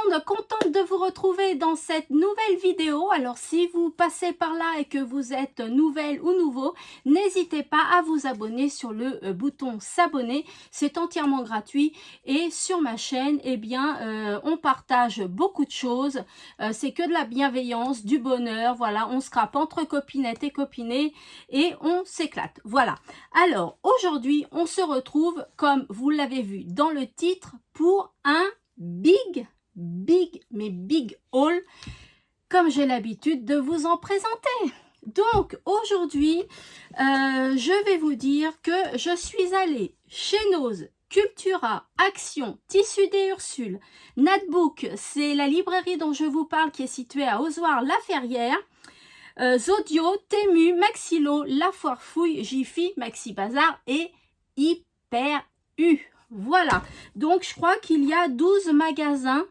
monde, contente de vous retrouver dans cette nouvelle vidéo. Alors si vous passez par là et que vous êtes nouvelle ou nouveau, n'hésitez pas à vous abonner sur le bouton s'abonner, c'est entièrement gratuit. Et sur ma chaîne, eh bien, on partage beaucoup de choses, c'est que de la bienveillance, du bonheur, voilà, on se crape entre copinettes et copinets et on s'éclate, voilà. Alors aujourd'hui, on se retrouve, comme vous l'avez vu dans le titre, pour un big haul, comme j'ai l'habitude de vous en présenter. Donc aujourd'hui, je vais vous dire que je suis allée chez Nose, Cultura, Action, Tissus des Ursules, Natbook, c'est la librairie dont je vous parle qui est située à Ozoir-la-Ferrière, Zodio, Temu, Maxilo, La Foire Fouille, Jiffy, Maxi Bazar et Hyper U. Voilà, donc je crois qu'il y a 12 magasins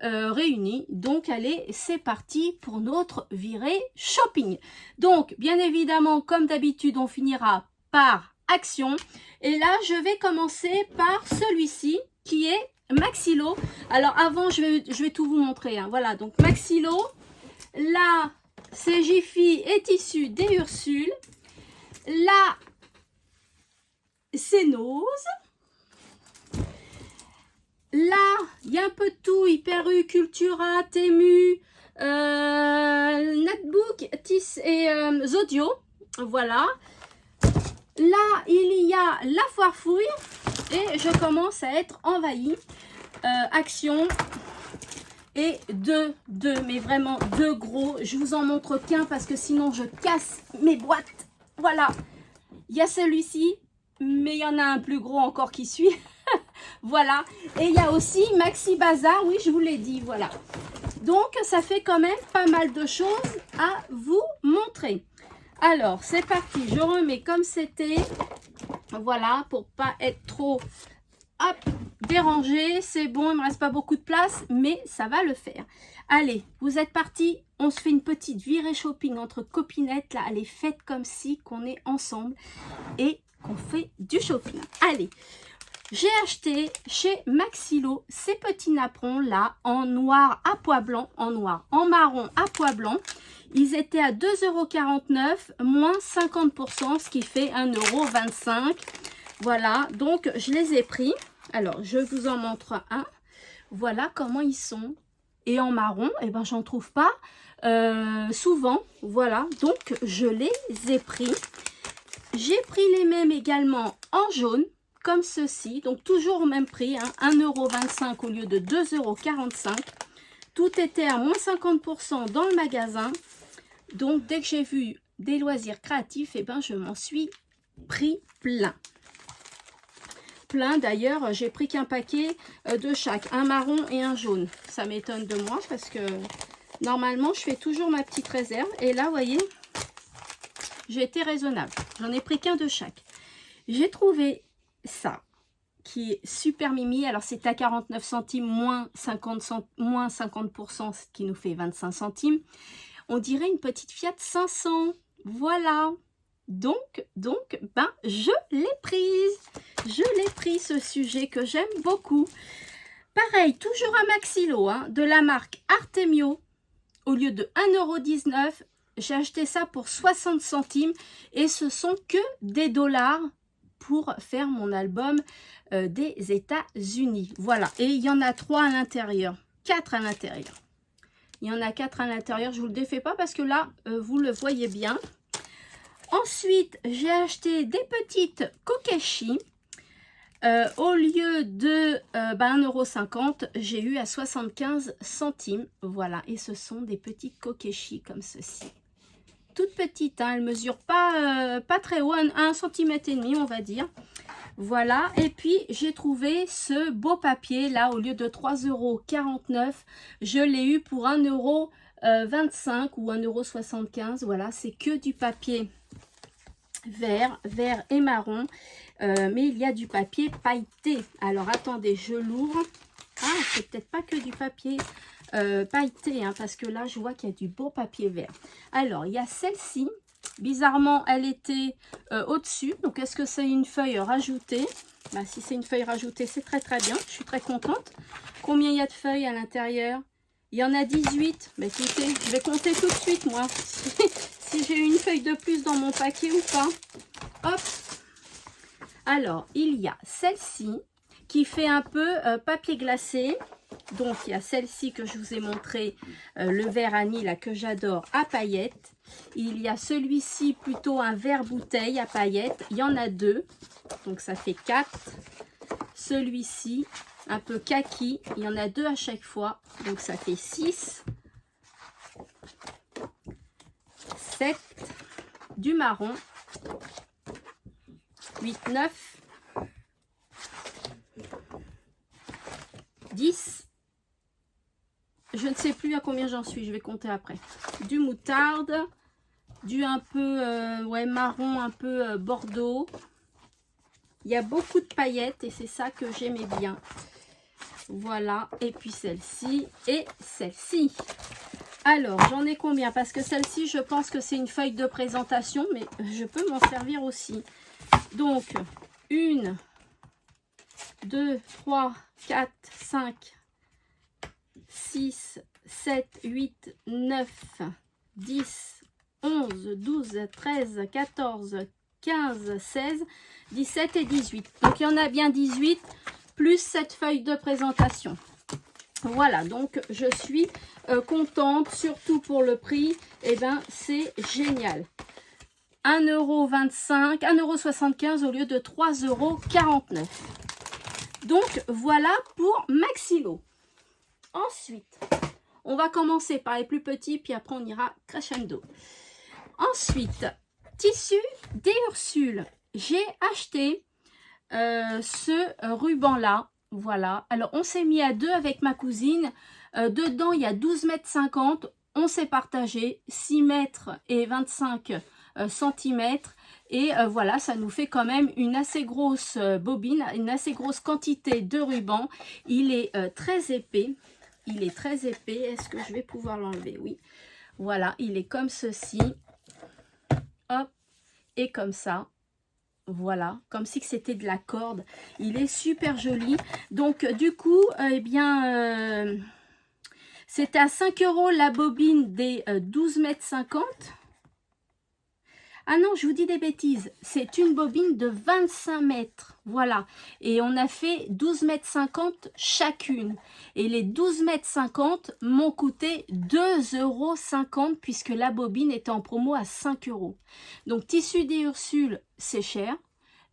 réunis. Donc allez, c'est parti pour notre virée shopping. Donc bien évidemment, comme d'habitude, on finira par Action. Et là, je vais commencer par celui-ci qui est Maxilo. Alors avant, je vais tout vous montrer, hein. Voilà, donc Maxilo, là, c'est Jiffy et Tissus des Ursules. Là, c'est Nose. Là, il y a un peu de tout, Hyper U, Cultura, Temu, Natbook, Tis et Zodio. Voilà. Là, il y a La Foire Fouille et je commence à être envahie. Action et deux, mais vraiment deux gros. Je vous en montre qu'un parce que sinon je casse mes boîtes. Voilà. Il y a celui-ci, mais il y en a un plus gros encore qui suit. Voilà, et il y a aussi Maxi Bazar, oui je vous l'ai dit, voilà. Donc ça fait quand même pas mal de choses à vous montrer. Alors c'est parti, je remets comme c'était, voilà, pour pas être trop dérangé. C'est bon, il me reste pas beaucoup de place, mais ça va le faire. Allez, vous êtes partis, on se fait une petite virée shopping entre copinettes, là, allez, faites comme si qu'on est ensemble et qu'on fait du shopping. Allez. J'ai acheté chez Maxilo ces petits napperons là en noir à pois blanc, en marron à pois blanc. Ils étaient à 2,49 €, moins 50%, ce qui fait 1,25 €. Voilà, donc je les ai pris. Alors, je vous en montre un. Voilà comment ils sont. Et en marron, eh ben, j'en trouve pas souvent. Voilà, donc je les ai pris. J'ai pris les mêmes également en jaune, comme ceci, donc toujours au même prix, hein, 1,25 € au lieu de 2,45 €. Tout était à moins 50% dans le magasin. Donc dès que j'ai vu des loisirs créatifs, et ben je m'en suis pris plein. Plein d'ailleurs, j'ai pris qu'un paquet de chaque, un marron et un jaune. Ça m'étonne de moi parce que normalement je fais toujours ma petite réserve. Et là, vous voyez, j'ai été raisonnable. J'en ai pris qu'un de chaque. J'ai trouvé ça qui est super mimi. Alors c'est à 49 centimes moins 50%, ce qui nous fait 25 centimes. On dirait une petite Fiat 500. Voilà. Donc ben je l'ai prise. Je l'ai pris, ce sujet que j'aime beaucoup. Pareil, toujours à Maxilo, hein, de la marque Artemio. Au lieu de 1,19 €, j'ai acheté ça pour 60 centimes. Et ce sont que des dollars pour faire mon album des États-Unis. Voilà, et il y en a 3 à l'intérieur, 4 à l'intérieur. Il y en a 4 à l'intérieur, je vous le défais pas parce que là, vous le voyez bien. Ensuite, j'ai acheté des petites Kokeshi. Au lieu de 1,50 €, j'ai eu à 75 centimes. Voilà, et ce sont des petites Kokeshi comme ceci. Toute petite, hein, elle mesure pas très haut, 1,5 cm on va dire. Voilà, et puis j'ai trouvé ce beau papier là, au lieu de 3,49 €, je l'ai eu pour 1,25 € ou 1,75 €. Voilà, c'est que du papier vert et marron, mais il y a du papier pailleté. Alors attendez, je l'ouvre. Ah, c'est peut-être pas que du papier pailleté, hein, parce que là je vois qu'il y a du beau papier vert. Alors il y a celle-ci, bizarrement elle était au-dessus, donc est-ce que c'est une feuille rajoutée? Bah, si c'est une feuille rajoutée, c'est très très bien. Je suis très contente. Combien il y a de feuilles à l'intérieur? Il y en a 18. Mais écoutez, je vais compter tout de suite, moi. Si j'ai une feuille de plus dans mon paquet ou pas. Hop. Alors, il y a celle-ci qui fait un peu papier glacé. Donc, il y a celle-ci que je vous ai montré, le vert anis, là, que j'adore, à paillettes. Il y a celui-ci, plutôt un vert bouteille à paillettes. Il y en a 2. Donc, ça fait 4. Celui-ci, un peu kaki. Il y en a 2 à chaque fois. Donc, ça fait 6. 7. Du marron. 8, 9. 10. Je ne sais plus à combien j'en suis, je vais compter après. Du moutarde, du un peu ouais, marron, un peu bordeaux. Il y a beaucoup de paillettes et c'est ça que j'aimais bien. Voilà, et puis celle-ci et celle-ci. Alors, j'en ai combien? Parce que celle-ci, je pense que c'est une feuille de présentation, mais je peux m'en servir aussi. Donc, 1, 2, 3, 4, 5, 6, 7, 8, 9, 10, 11, 12, 13, 14, 15, 16, 17 et 18. Donc, il y en a bien 18 plus cette feuille de présentation. Voilà, donc je suis contente, surtout pour le prix. Eh bien, c'est génial. 1,25 €, 1,75 € au lieu de 3,49 €. Donc, voilà pour Maxilo. Ensuite, on va commencer par les plus petits, puis après on ira crescendo. Ensuite, tissu des Ursules. J'ai acheté ce ruban-là. Voilà. Alors, on s'est mis à 2 avec ma cousine. Dedans, il y a 12,50 m. On s'est partagé 6 mètres et 25 cm. Et voilà, ça nous fait quand même une assez grosse bobine, une assez grosse quantité de ruban. Il est très épais. Il est très épais. Est-ce que je vais pouvoir l'enlever? Oui. Voilà, il est comme ceci. Hop. Et comme ça. Voilà, comme si c'était de la corde. Il est super joli. Donc, du coup, eh bien, c'était à 5 € la bobine des 12,50 m. Ah non, je vous dis des bêtises. C'est une bobine de 25 mètres. Voilà. Et on a fait 12,50 m chacune. Et les 12,50 m m'ont coûté 2,50 € puisque la bobine était en promo à 5 €. Donc, tissu des Ursules, c'est cher.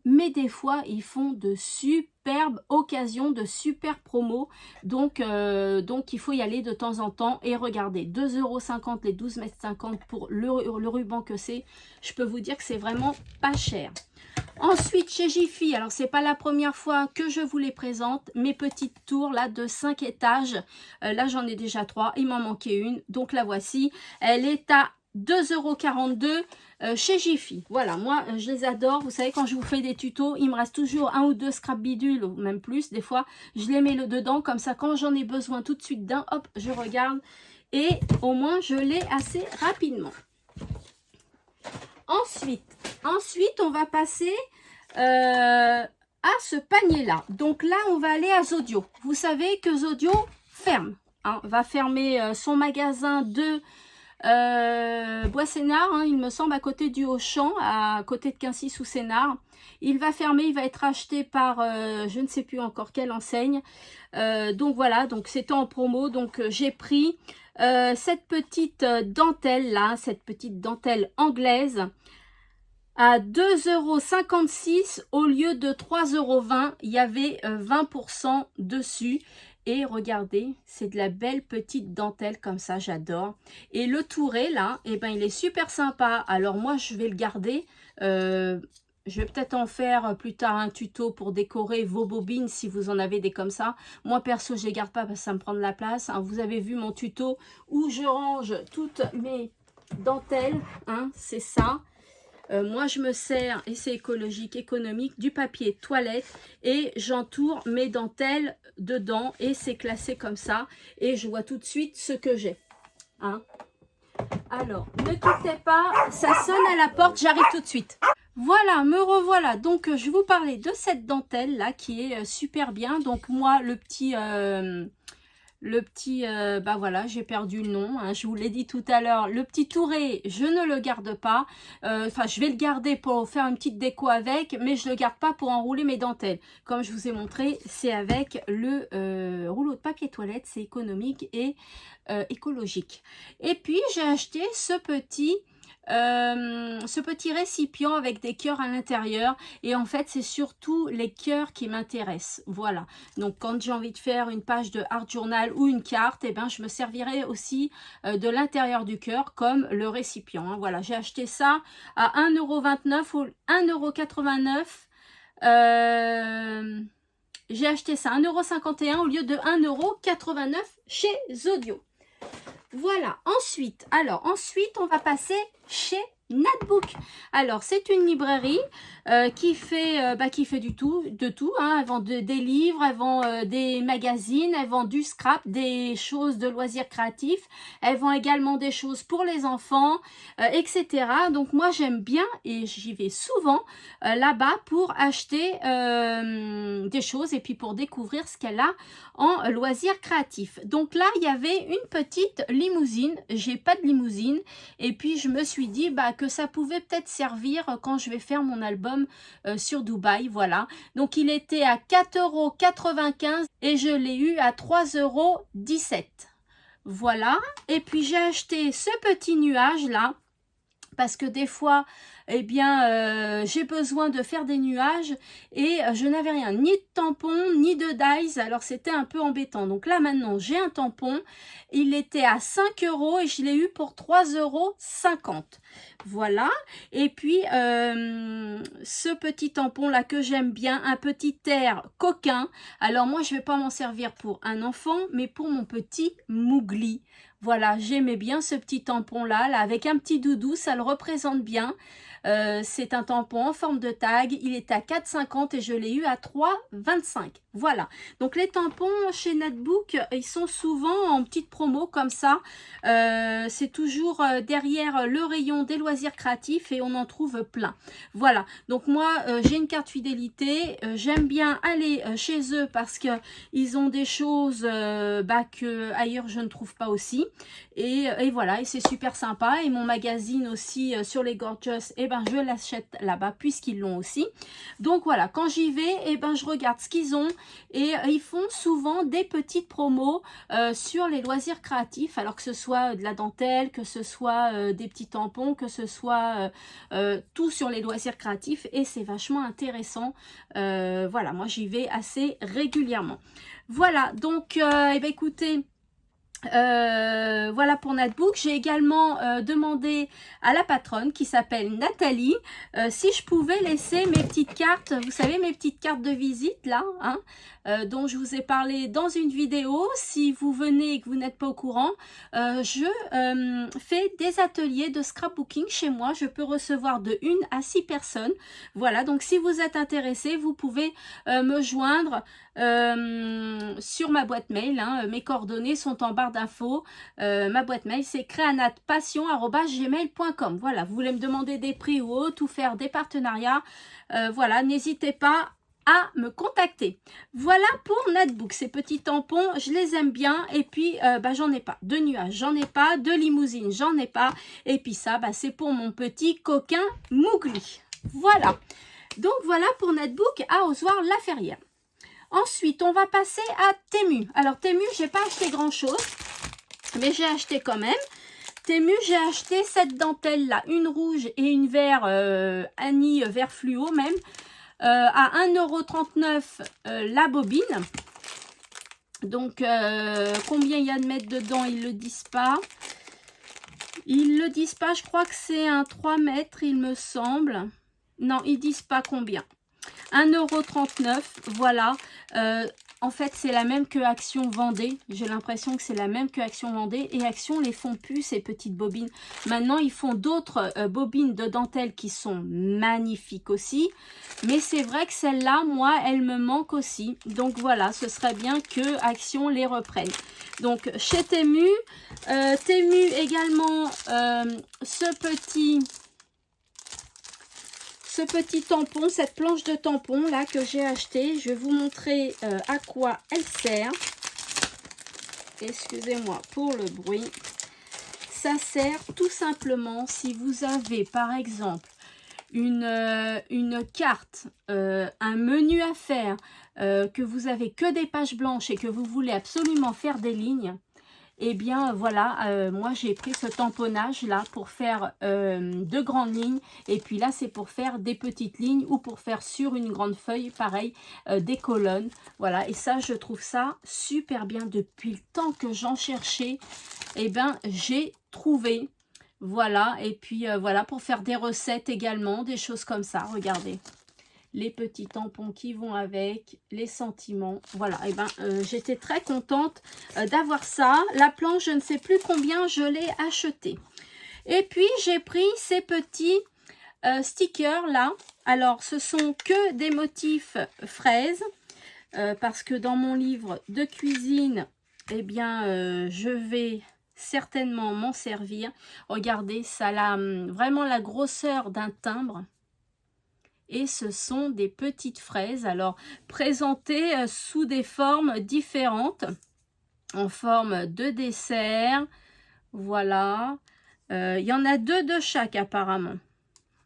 Mais des fois, ils font de superbes occasions, de super promos. Donc, il faut y aller de temps en temps. Et regardez, 2,50 € les 12,50 m pour le ruban que c'est. Je peux vous dire que c'est vraiment pas cher. Ensuite, chez Jiffy, alors c'est pas la première fois que je vous les présente, mes petites tours là de 5 étages. Là, j'en ai déjà 3, il m'en manquait une. Donc, la voici. Elle est à 2,42 € chez Jiffy. Voilà, moi je les adore. Vous savez, quand je vous fais des tutos, il me reste toujours 1 ou 2 scrap bidules, ou même plus. Des fois, je les mets dedans, comme ça, quand j'en ai besoin tout de suite d'un, hop, je regarde. Et au moins, je l'ai assez rapidement. Ensuite, on va passer à ce panier-là. Donc là, on va aller à Zodio. Vous savez que Zodio ferme. Hein, va fermer son magasin de Bois-Sénard, hein, il me semble, à côté du Auchan, à côté de Quincy sous Sénard. Il va fermer, il va être acheté par je ne sais plus encore quelle enseigne. Donc voilà, donc c'était en promo. Donc j'ai pris cette petite dentelle là, cette petite dentelle anglaise à 2,56 € au lieu de 3,20 €. Il y avait 20% dessus. Et regardez, c'est de la belle petite dentelle comme ça, j'adore. Et le touret là, eh ben, il est super sympa. Alors moi, je vais le garder. Je vais peut-être en faire plus tard un tuto pour décorer vos bobines si vous en avez des comme ça. Moi perso, je les garde pas parce que ça me prend de la place. Hein. Vous avez vu mon tuto où je range toutes mes dentelles. Hein, c'est ça. Moi, je me sers, et c'est écologique, économique, du papier toilette et j'entoure mes dentelles dedans et c'est classé comme ça et je vois tout de suite ce que j'ai. Hein. Alors, ne quittez pas, ça sonne à la porte, j'arrive tout de suite. Voilà, me revoilà. Donc, je vous parlais de cette dentelle là qui est super bien. Donc, moi, bah voilà, j'ai perdu le nom, hein, je vous l'ai dit tout à l'heure, le petit touré, je ne le garde pas. Enfin, je vais le garder pour faire une petite déco avec, mais je ne le garde pas pour enrouler mes dentelles. Comme je vous ai montré, c'est avec le rouleau de papier toilette, c'est économique et écologique. Et puis, j'ai acheté ce petit récipient avec des cœurs à l'intérieur, et en fait c'est surtout les cœurs qui m'intéressent. Voilà, donc quand j'ai envie de faire une page de art journal ou une carte, et ben je me servirai aussi de l'intérieur du cœur comme le récipient, hein. Voilà, j'ai acheté ça à 1,29 € ou 1,89 €. J'ai acheté ça à 1,51 € au lieu de 1,89 € chez Zodio. Voilà, ensuite, on va passer chez Natbook. Alors, c'est une librairie qui fait de tout, hein. Elle vend des livres, elle vend des magazines, elle vend du scrap, des choses de loisirs créatifs. Elle vend également des choses pour les enfants, etc. Donc, moi, j'aime bien et j'y vais souvent là-bas pour acheter des choses et puis pour découvrir ce qu'elle a en loisirs créatifs. Donc là, il y avait une petite limousine. J'ai pas de limousine. Et puis, je me suis dit que ça pouvait peut-être servir quand je vais faire mon album sur Dubaï. Voilà. Donc, il était à 4,95 € et je l'ai eu à 3,17 €. Voilà. Et puis, j'ai acheté ce petit nuage-là parce que des fois, eh bien, j'ai besoin de faire des nuages et je n'avais rien, ni de tampon, ni de dies, alors c'était un peu embêtant. Donc là, maintenant, j'ai un tampon, il était à 5 € et je l'ai eu pour 3,50 €. Voilà, et puis ce petit tampon là que j'aime bien, un petit air coquin. Alors moi, je vais pas m'en servir pour un enfant, mais pour mon petit Mougli. Voilà, j'aimais bien ce petit tampon là, avec un petit doudou, ça le représente bien. C'est un tampon en forme de tag, il est à 4,50 € et je l'ai eu à 3,25 €. Voilà, donc les tampons chez Natbook, ils sont souvent en petite promo comme ça. C'est toujours derrière le rayon des loisirs créatifs et on en trouve plein. Voilà, donc moi j'ai une carte fidélité, j'aime bien aller chez eux parce que ils ont des choses que ailleurs je ne trouve pas aussi. Et voilà, et c'est super sympa. Et mon magazine aussi sur les Gorgeous, et je l'achète là-bas puisqu'ils l'ont aussi. Donc voilà, quand j'y vais, je regarde ce qu'ils ont et ils font souvent des petites promos sur les loisirs créatifs, alors que ce soit de la dentelle, que ce soit des petits tampons, que ce soit tout sur les loisirs créatifs, et c'est vachement intéressant. Voilà, moi j'y vais assez régulièrement. Voilà, donc écoutez, voilà pour Natbook. J'ai également demandé à la patronne qui s'appelle Nathalie si je pouvais laisser mes petites cartes, vous savez, mes petites cartes de visite là, hein, dont je vous ai parlé dans une vidéo. Si vous venez et que vous n'êtes pas au courant, je fais des ateliers de scrapbooking chez moi. Je peux recevoir de 1 à 6 personnes. Voilà, donc si vous êtes intéressé, vous pouvez me joindre sur ma boîte mail, hein. Mes coordonnées sont en barre d'infos. Ma boîte mail, c'est creanatpassion@gmail.com. Voilà, vous voulez me demander des prix ou autre, ou faire des partenariats, voilà, n'hésitez pas à me contacter. Voilà pour Natbook. Ces petits tampons, je les aime bien. Et puis, j'en ai pas. De nuages, j'en ai pas. De limousine, j'en ai pas. Et puis ça, c'est pour mon petit coquin Mougli. Voilà. Donc, voilà pour Natbook à Ozoir-la-Ferrière. Ensuite, on va passer à Temu. Alors, Temu, j'ai pas acheté grand-chose, mais j'ai acheté quand même. Temu, j'ai acheté cette dentelle-là, une rouge et une vert, Annie vert fluo même, à 1,39 € la bobine. Donc, combien il y a de mètres dedans, ils ne le disent pas. Ils ne le disent pas, je crois que c'est un 3 mètres, il me semble. Non, ils ne disent pas combien. 1,39 €, voilà. En fait, c'est la même que Action Vendée. J'ai l'impression que c'est la même que Action Vendée. Et Action les font plus, ces petites bobines. Maintenant, ils font d'autres bobines de dentelle qui sont magnifiques aussi. Mais c'est vrai que celle-là, moi, elle me manque aussi. Donc voilà, ce serait bien que Action les reprenne. Donc, chez Temu. Temu également, ce ce petit tampon, cette planche de tampon là que j'ai acheté, je vais vous montrer à quoi elle sert. Excusez-moi pour le bruit. Ça sert tout simplement si vous avez par exemple une carte, un menu à faire, que vous avez que des pages blanches et que vous voulez absolument faire des lignes. Et bien voilà, moi j'ai pris ce tamponnage là pour faire de grandes lignes, et puis là c'est pour faire des petites lignes ou pour faire sur une grande feuille pareil des colonnes. Voilà, et ça je trouve ça super bien. Depuis le temps que j'en cherchais, et ben j'ai trouvé. Voilà, et puis voilà, pour faire des recettes également, des choses comme ça. Regardez les petits tampons qui vont avec, les sentiments. Voilà, et ben j'étais très contente d'avoir ça. La planche, je ne sais plus combien je l'ai acheté. Et puis j'ai pris ces petits stickers là. Alors ce sont que des motifs fraises, parce que dans mon livre de cuisine, eh bien je vais certainement m'en servir. Regardez, ça a vraiment la grosseur d'un timbre. Et ce sont des petites fraises, alors présentées sous des formes différentes, en forme de dessert. Voilà, il y en a 2 de chaque apparemment.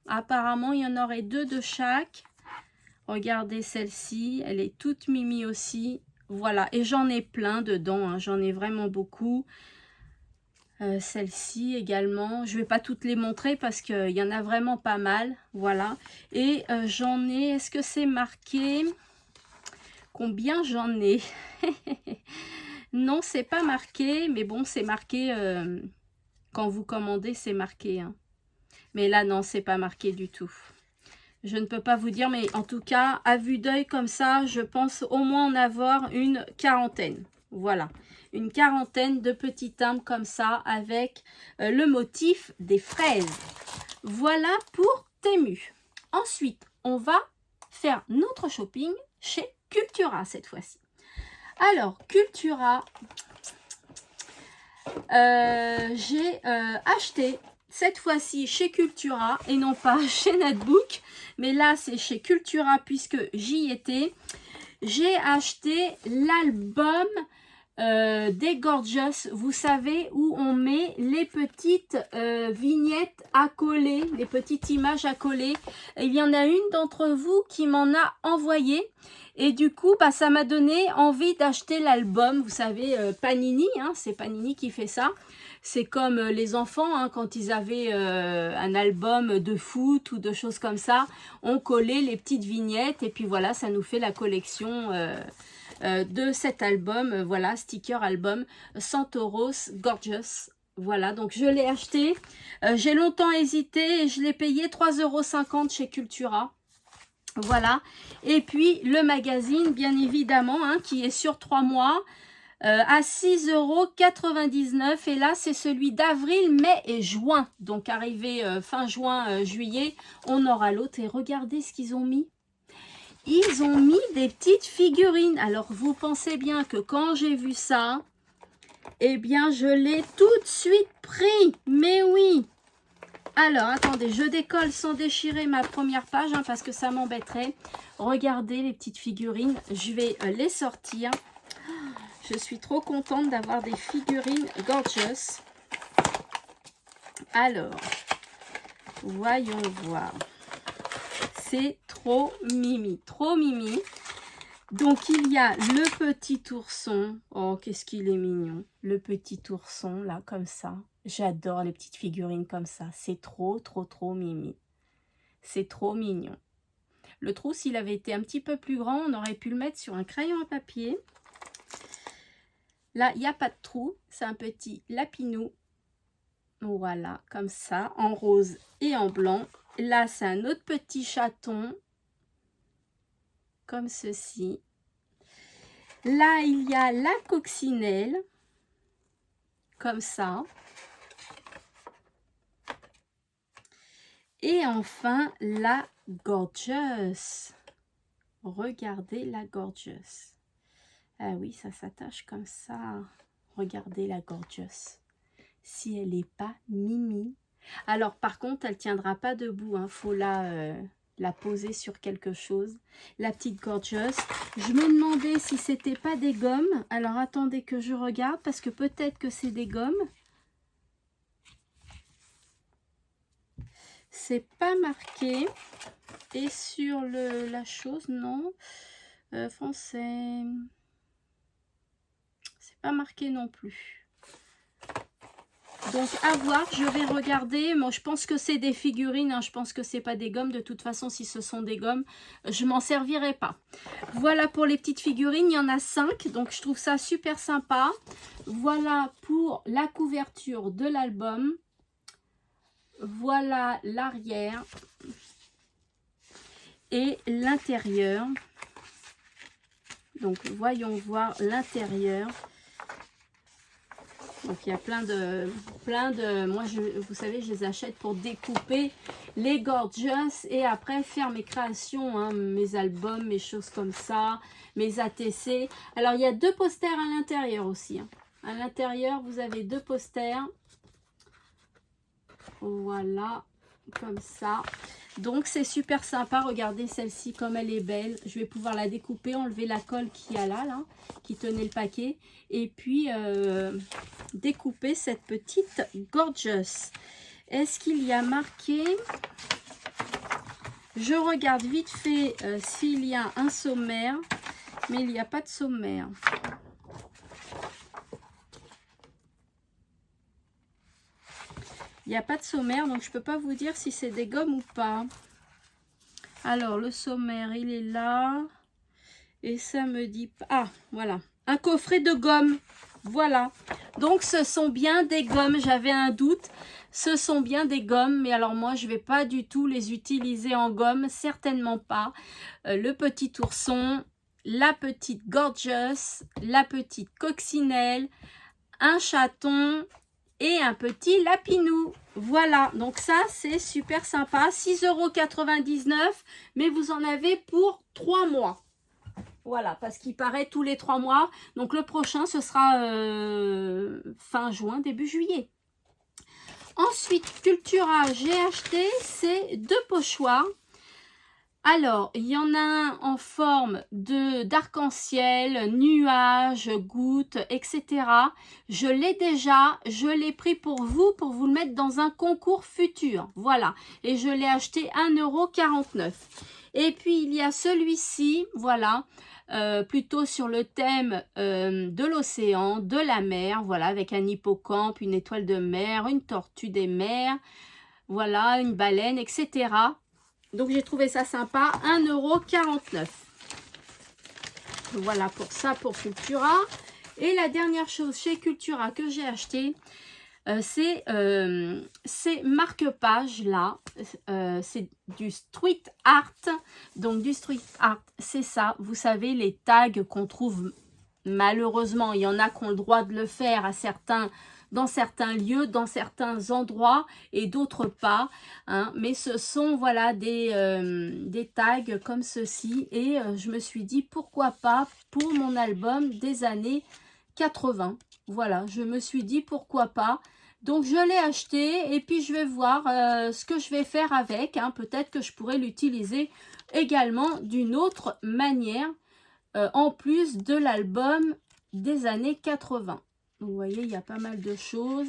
Apparemment, il y en aurait 2 de chaque. Regardez celle-ci, elle est toute mimi aussi. Voilà, et j'en ai plein dedans, hein, j'en ai vraiment beaucoup. Celle-ci également, je vais pas toutes les montrer parce qu'il y en a vraiment pas mal. Voilà, et j'en ai, est-ce que c'est marqué combien j'en ai? Non, c'est pas marqué, mais bon, c'est marqué quand vous commandez, c'est marqué, hein. Mais là non, c'est pas marqué du tout. Je ne peux pas vous dire, mais en tout cas à vue d'œil comme ça, je pense au moins en avoir une quarantaine. Voilà, une quarantaine de petits timbres comme ça avec le motif des fraises. Voilà pour Temu. Ensuite, on va faire notre shopping chez Cultura cette fois-ci. Alors, Cultura, j'ai acheté cette fois-ci chez Cultura et non pas chez Netbook, mais là c'est chez Cultura puisque j'y étais. J'ai acheté l'album des Gorgeous, vous savez, où on met les petites vignettes à coller, les petites images à coller. Et il y en a une d'entre vous qui m'en a envoyé. Et du coup, bah, ça m'a donné envie d'acheter l'album. Vous savez, Panini, hein, c'est Panini qui fait ça. C'est comme les enfants, hein, quand ils avaient un album de foot ou de choses comme ça, on collait les petites vignettes et puis voilà, ça nous fait la collection de cet album, voilà, sticker album Santoros Gorgeous. Voilà, donc je l'ai acheté. J'ai longtemps hésité et je l'ai payé 3,50 € chez Cultura. Voilà, et puis le magazine, bien évidemment, hein, qui est sur 3 mois, à 6,99 €. Et là, c'est celui d'avril, mai et juin. Donc, arrivé fin juin, juillet, on aura l'autre. Et regardez ce qu'ils ont mis. Ils ont mis des petites figurines. Alors, vous pensez bien que quand j'ai vu ça, eh bien, je l'ai tout de suite pris. Mais oui. Alors, attendez, je décolle sans déchirer ma première page, hein, parce que ça m'embêterait. Regardez les petites figurines. Je vais les sortir. Je suis trop contente d'avoir des figurines Gorgeous. Alors, voyons voir. C'est trop mimi, trop mimi. Donc, il y a le petit ourson. Oh, qu'est-ce qu'il est mignon. Le petit ourson, là, comme ça. J'adore les petites figurines comme ça. C'est trop, trop, trop mimi. C'est trop mignon. Le trou, s'il avait été un petit peu plus grand, on aurait pu le mettre sur un crayon à papier. Là, il n'y a pas de trou. C'est un petit lapinou. Voilà, comme ça, en rose et en blanc. Là, c'est un autre petit chaton. Comme ceci. Là, il y a la coccinelle. Comme ça. Et enfin, la Gorgeous. Regardez la Gorgeous. Ah oui, ça s'attache comme ça. Regardez la Gorgeous. Si elle n'est pas mimi. Alors, par contre, elle ne tiendra pas debout. Hein. Faut la la poser sur quelque chose. La petite Gorgeous. Je me demandais si c'était pas des gommes. Alors attendez que je regarde parce que peut-être que c'est des gommes. C'est pas marqué. Et sur la chose, non. Français. C'est pas marqué non plus. Donc à voir, je vais regarder. Moi je pense que c'est des figurines, hein. Je pense que c'est pas des gommes. De toute façon, si ce sont des gommes, je m'en servirai pas. Voilà pour les petites figurines, il y en a 5, donc je trouve ça super sympa. Voilà pour la couverture de l'album. Voilà l'arrière et l'intérieur. Donc voyons voir l'intérieur. Donc il y a plein de moi vous savez, je les achète pour découper les Gorgeous et après faire mes créations, hein, mes albums, mes choses comme ça, mes ATC. Alors il y a 2 posters à l'intérieur aussi, hein. À l'intérieur vous avez 2 posters, voilà, comme ça. Donc c'est super sympa. Regardez celle-ci comme elle est belle. Je vais pouvoir la découper, enlever la colle qu'il y a là, qui tenait le paquet, et puis découper cette petite Gorgeous. Est-ce qu'il y a marqué, je regarde vite fait s'il y a un sommaire, mais il n'y a pas de sommaire. Il n'y a pas de sommaire, donc je ne peux pas vous dire si c'est des gommes ou pas. Alors, le sommaire, il est là. Et ça me dit... Ah, voilà. Un coffret de gomme. Voilà. Donc, ce sont bien des gommes. J'avais un doute. Ce sont bien des gommes. Mais alors, moi, je ne vais pas du tout les utiliser en gomme. Certainement pas. Le petit ourson, la petite Gorgeous, la petite coccinelle, un chaton et un petit lapinou. Voilà, donc ça c'est super sympa. 6,99 €, mais vous en avez pour 3 mois. Voilà, parce qu'il paraît tous les 3 mois. Donc le prochain ce sera fin juin, début juillet. Ensuite, Cultura, j'ai acheté ces 2 pochoirs. Alors, il y en a un en forme d'arc-en-ciel, nuages, gouttes, etc. Je l'ai déjà, je l'ai pris pour vous le mettre dans un concours futur. Voilà, et je l'ai acheté 1,49 €. Et puis, il y a celui-ci, voilà, plutôt sur le thème de l'océan, de la mer, voilà, avec un hippocampe, une étoile de mer, une tortue des mers, voilà, une baleine, etc. Donc, j'ai trouvé ça sympa, 1,49 €. Voilà pour ça, pour Cultura. Et la dernière chose chez Cultura que j'ai acheté, c'est ces marque-pages là. C'est du street art. Donc, du street art, c'est ça. Vous savez, les tags qu'on trouve malheureusement, il y en a qui ont le droit de le faire à dans certains lieux, dans certains endroits et d'autres pas, hein. Mais ce sont voilà des tags comme ceci et je me suis dit pourquoi pas pour mon album des années 80. Voilà, je me suis dit pourquoi pas. Donc je l'ai acheté et puis je vais voir ce que je vais faire avec, hein. Peut-être que je pourrais l'utiliser également d'une autre manière en plus de l'album des années 80. Vous voyez, il y a pas mal de choses.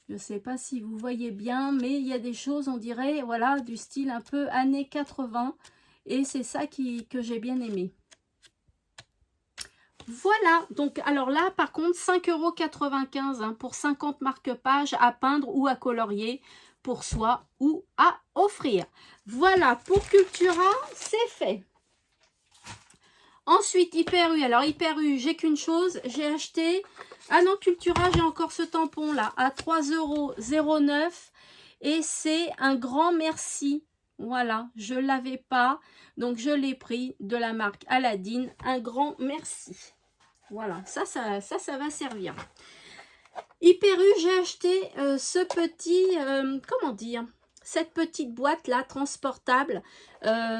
Je ne sais pas si vous voyez bien, mais il y a des choses, on dirait, voilà, du style un peu années 80. Et c'est ça que j'ai bien aimé. Voilà, donc alors là, par contre, 5,95 € hein, pour 50 marque-pages à peindre ou à colorier pour soi ou à offrir. Voilà, pour Cultura, c'est fait. Ensuite, Hyper U. Alors, Hyper U, j'ai qu'une chose. J'ai acheté... Ah non, Cultura, j'ai encore ce tampon là à 3,09 € et c'est un grand merci. Voilà, je ne l'avais pas. Donc, je l'ai pris de la marque Aladdin. Un grand merci. Voilà, ça va servir. Hyper U, j'ai acheté ce petit... comment dire? cette petite boîte là transportable,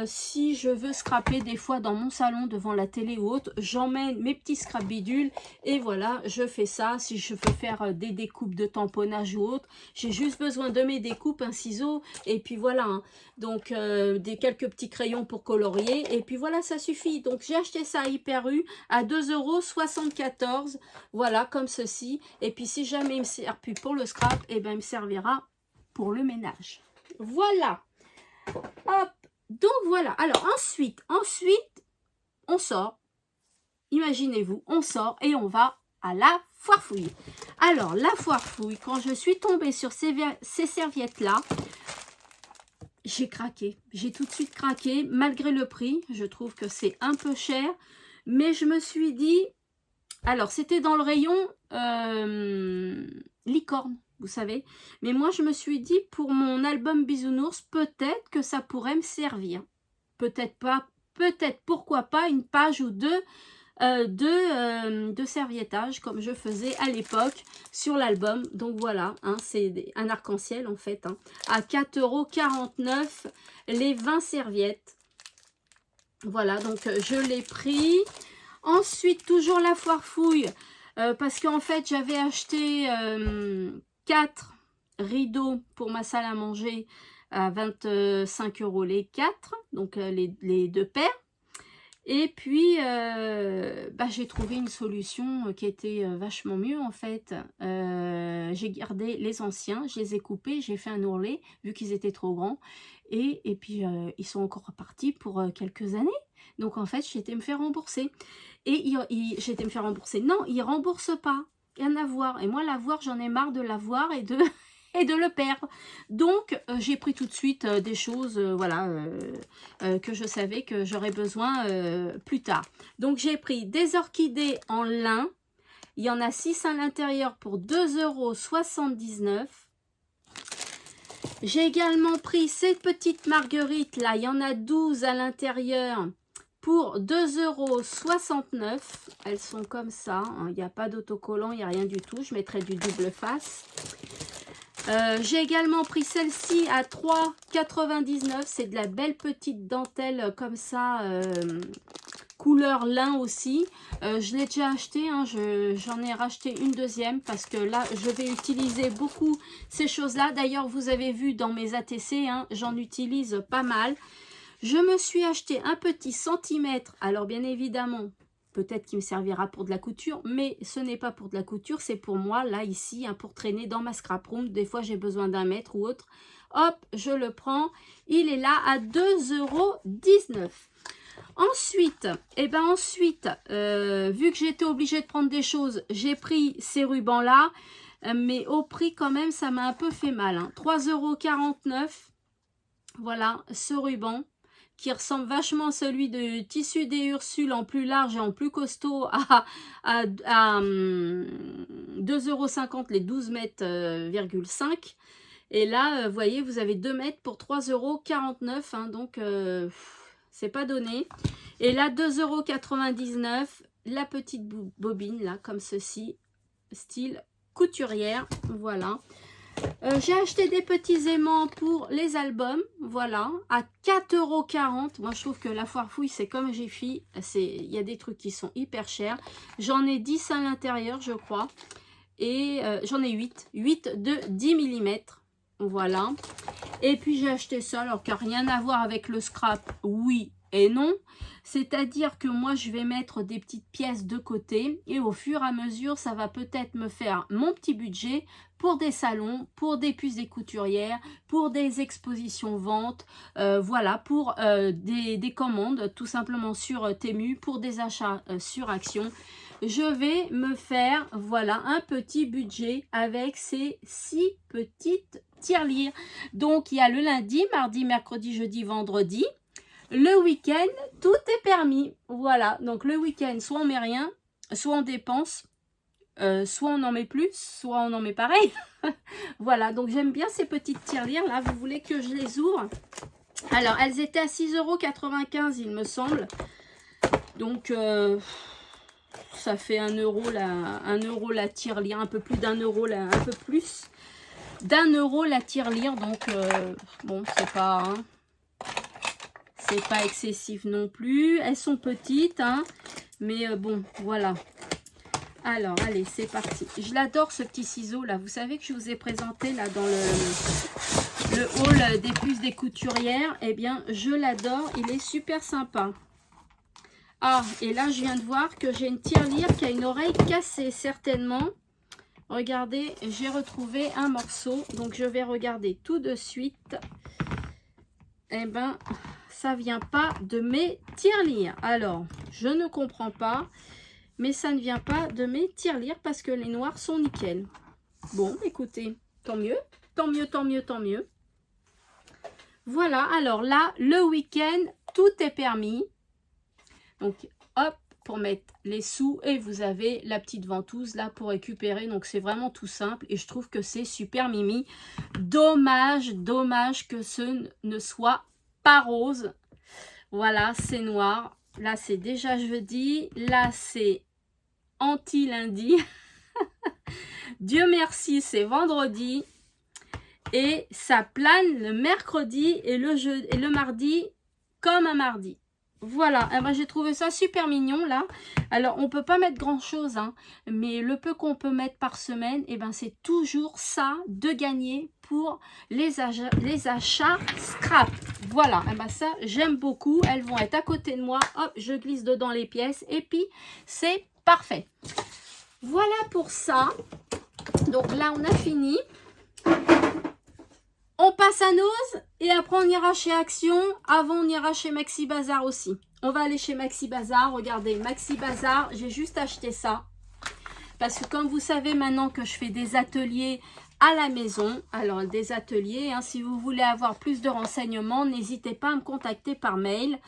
si je veux scraper des fois dans mon salon devant la télé ou autre, j'emmène mes petits scrap bidules et voilà, je fais ça. Si je veux faire des découpes de tamponnage ou autre, j'ai juste besoin de mes découpes, un ciseau et puis voilà, hein. Donc quelques petits crayons pour colorier et puis voilà, ça suffit. Donc j'ai acheté ça à Hyper U à 2,74 €, voilà, comme ceci. Et puis si jamais il me sert plus pour le scrap, et ben il me servira pour le ménage. Voilà, hop, donc voilà. Alors ensuite, on sort, imaginez-vous, on sort et on va à la foire fouille. Alors la foire fouille, quand je suis tombée sur ces serviettes-là, j'ai craqué, j'ai tout de suite craqué, malgré le prix, je trouve que c'est un peu cher, mais je me suis dit, alors c'était dans le rayon licorne, vous savez. Mais moi, je me suis dit, pour mon album Bisounours, peut-être que ça pourrait me servir. Peut-être pas, peut-être, pourquoi pas, une page ou deux de serviettage, comme je faisais à l'époque sur l'album. Donc voilà, hein, c'est un arc-en-ciel en fait. Hein, à 4,49 € les 20 serviettes. Voilà, donc je l'ai pris. Ensuite, toujours la foire fouille. Parce qu'en fait, j'avais acheté 4 rideaux pour ma salle à manger à 25 € les 4, donc les 2 paires. Et puis, j'ai trouvé une solution qui était vachement mieux en fait. J'ai gardé les anciens, je les ai coupés, j'ai fait un ourlet vu qu'ils étaient trop grands. Et puis, ils sont encore repartis pour quelques années. Donc en fait, j'ai été me faire rembourser. Et j'ai été me faire rembourser. Non, ils ne remboursent pas. Rien à voir. Et moi, l'avoir, j'en ai marre de l'avoir et de, et de le perdre. Donc, j'ai pris tout de suite des choses voilà, que je savais que j'aurais besoin plus tard. Donc, j'ai pris des orchidées en lin. Il y en a 6 à l'intérieur pour 2,79 €. J'ai également pris ces petites marguerites là. Il y en a 12 à l'intérieur pour 2,69 €. Elles sont comme ça. Hein. Il n'y a pas d'autocollant, il n'y a rien du tout. Je mettrai du double face. J'ai également pris celle-ci à 3,99 €. C'est de la belle petite dentelle comme ça. Couleur lin aussi. Je l'ai déjà acheté. Hein. J'en ai racheté une deuxième parce que là, je vais utiliser beaucoup ces choses-là. D'ailleurs, vous avez vu dans mes ATC, hein, j'en utilise pas mal. Je me suis acheté un petit centimètre. Alors, bien évidemment, peut-être qu'il me servira pour de la couture, mais ce n'est pas pour de la couture, c'est pour moi, là, ici, hein, pour traîner dans ma scrap room. Des fois, j'ai besoin d'un mètre ou autre. Hop, je le prends. Il est là à 2,19 €. Ensuite, vu que j'étais obligée de prendre des choses, j'ai pris ces rubans-là. Mais au prix, quand même, ça m'a un peu fait mal. Hein. 3,49 €. Voilà, ce ruban qui ressemble vachement à celui de tissu des Ursules en plus large et en plus costaud à 2,50 € les 12 mètres, 5. Et là, vous voyez, vous avez 2 mètres pour 3,49 €. Hein, donc, c'est pas donné. Et là, 2,99 €, la petite bobine, là, comme ceci, style couturière. Voilà. J'ai acheté des petits aimants pour les albums, voilà, à 4,40 €. Moi, je trouve que la foire fouille, c'est comme Jiffy. Il y a des trucs qui sont hyper chers. J'en ai 10 à l'intérieur, je crois. Et j'en ai 8 de 10 mm. Voilà. Et puis, j'ai acheté ça, alors qui n'a rien à voir avec le scrap, oui et non. C'est-à-dire que moi, je vais mettre des petites pièces de côté et au fur et à mesure, ça va peut-être me faire mon petit budget pour des salons, pour des puces des couturières, pour des expositions ventes, voilà, pour des commandes tout simplement sur Temu, pour des achats sur Action. Je vais me faire, voilà, un petit budget avec ces 6 petites tirelires. Donc, il y a le lundi, mardi, mercredi, jeudi, vendredi. Le week-end, tout est permis. Voilà, donc le week-end, soit on met rien, soit on dépense, soit on en met plus, soit on en met pareil. Voilà, donc j'aime bien ces petites tirelires là. Vous voulez que je les ouvre? Alors, elles étaient à 6,95 €, il me semble. Donc, ça fait 1 € la tirelire, un peu plus d'1 € là, un peu plus. d'1 € la tirelire. Donc, bon, c'est pas excessif non plus. Elles sont petites, hein, mais bon, voilà. Alors, allez, c'est parti. Je l'adore, ce petit ciseau, là. Vous savez que je vous ai présenté, là, dans le haul des puces des couturières. Eh bien, je l'adore. Il est super sympa. Ah, et là, je viens de voir que j'ai une tirelire qui a une oreille cassée, certainement. Regardez, j'ai retrouvé un morceau. Donc, je vais regarder tout de suite. Eh bien, ça vient pas de mes tirelires. Alors, je ne comprends pas. Mais ça ne vient pas de mes tirelires parce que les noirs sont nickel. Bon, écoutez, tant mieux, tant mieux, tant mieux, tant mieux. Voilà, alors là, le week-end, tout est permis. Donc, hop, pour mettre les sous. Et vous avez la petite ventouse là pour récupérer. Donc, c'est vraiment tout simple. Et je trouve que c'est super mimi. Dommage, dommage que ce ne soit pas rose. Voilà, c'est noir. Là, c'est déjà jeudi. Là, c'est anti-lundi. Dieu merci, c'est vendredi. Et ça plane le mercredi et le mardi comme un mardi. Voilà, eh ben, j'ai trouvé ça super mignon là. Alors, on peut pas mettre grand-chose, hein, mais le peu qu'on peut mettre par semaine, eh ben, c'est toujours ça de gagner pour les achats scrap. Voilà, eh ben, ça, j'aime beaucoup. Elles vont être à côté de moi. Hop, je glisse dedans les pièces et puis c'est parfait. Voilà pour ça. Donc là, on a fini. On passe à Nose et après on ira chez Action. Avant, on ira chez Maxi Bazar aussi. On va aller chez Maxi Bazar. Regardez, Maxi Bazar, j'ai juste acheté ça. Parce que comme vous savez maintenant que je fais des ateliers à la maison. Alors, des ateliers, hein, si vous voulez avoir plus de renseignements, n'hésitez pas à me contacter par mail.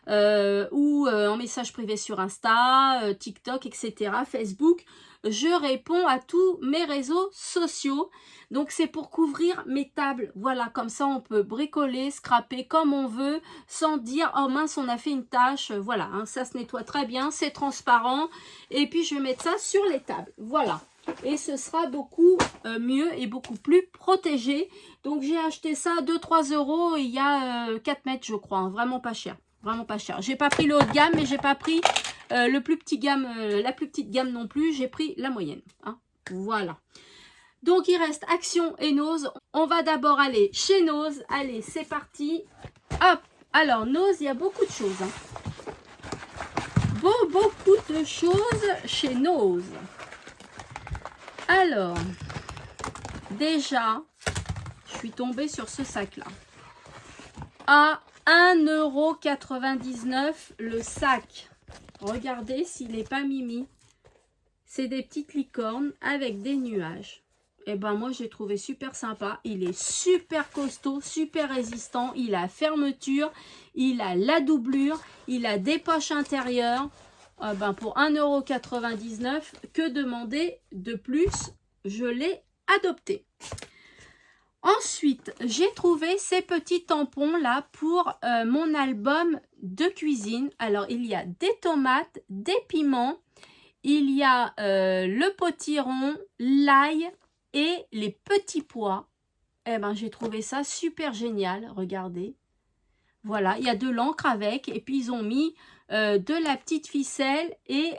Ou en message privé sur Insta, TikTok, etc., Facebook. Je réponds à tous mes réseaux sociaux. Donc, c'est pour couvrir mes tables. Voilà, comme ça, on peut bricoler, scraper comme on veut, sans dire, oh mince, on a fait une tâche. Voilà, hein, ça se nettoie très bien, c'est transparent. Et puis, je vais mettre ça sur les tables. Voilà. Et ce sera beaucoup mieux et beaucoup plus protégé. Donc, j'ai acheté ça à 2-3 €. Il y a 4 mètres, je crois. Hein, vraiment pas cher. Vraiment pas cher. J'ai pas pris le haut de gamme, mais j'ai pas pris la plus petite gamme non plus. J'ai pris la moyenne. Hein. Voilà. Donc, il reste Action et Nose. On va d'abord aller chez Nose. Allez, c'est parti. Hop. Alors, Nose, il y a beaucoup de choses. Hein. Beaucoup de choses chez Nose. Alors, déjà, je suis tombée sur ce sac-là. À 1,99 € le sac. Regardez s'il n'est pas mimi. C'est des petites licornes avec des nuages. Et ben moi j'ai trouvé super sympa. Il est super costaud, super résistant. Il a fermeture, il a la doublure, il a des poches intérieures. Ben pour 1,99 €, que demander de plus? Je l'ai adopté. Ensuite, j'ai trouvé ces petits tampons là pour mon album de cuisine. Alors, il y a des tomates, des piments, il y a le potiron, l'ail et les petits pois. Eh ben, j'ai trouvé ça super génial. Regardez. Voilà, il y a de l'encre avec et puis ils ont mis de la petite ficelle et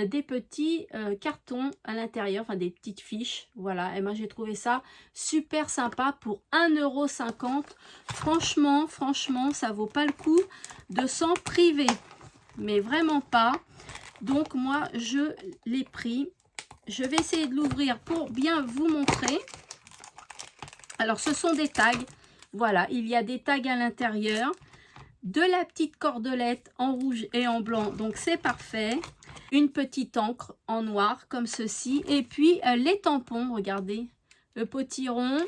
des petits cartons à l'intérieur, enfin des petites fiches. Voilà, et moi j'ai trouvé ça super sympa pour 1,50 €. Franchement, ça vaut pas le coup de s'en priver. Mais vraiment pas. Donc moi, je l'ai pris. Je vais essayer de l'ouvrir pour bien vous montrer. Alors, ce sont des tags. Voilà, il y a des tags à l'intérieur. De la petite cordelette en rouge et en blanc, donc c'est parfait. Une petite encre en noir comme ceci. Et puis les tampons, regardez. Le potiron,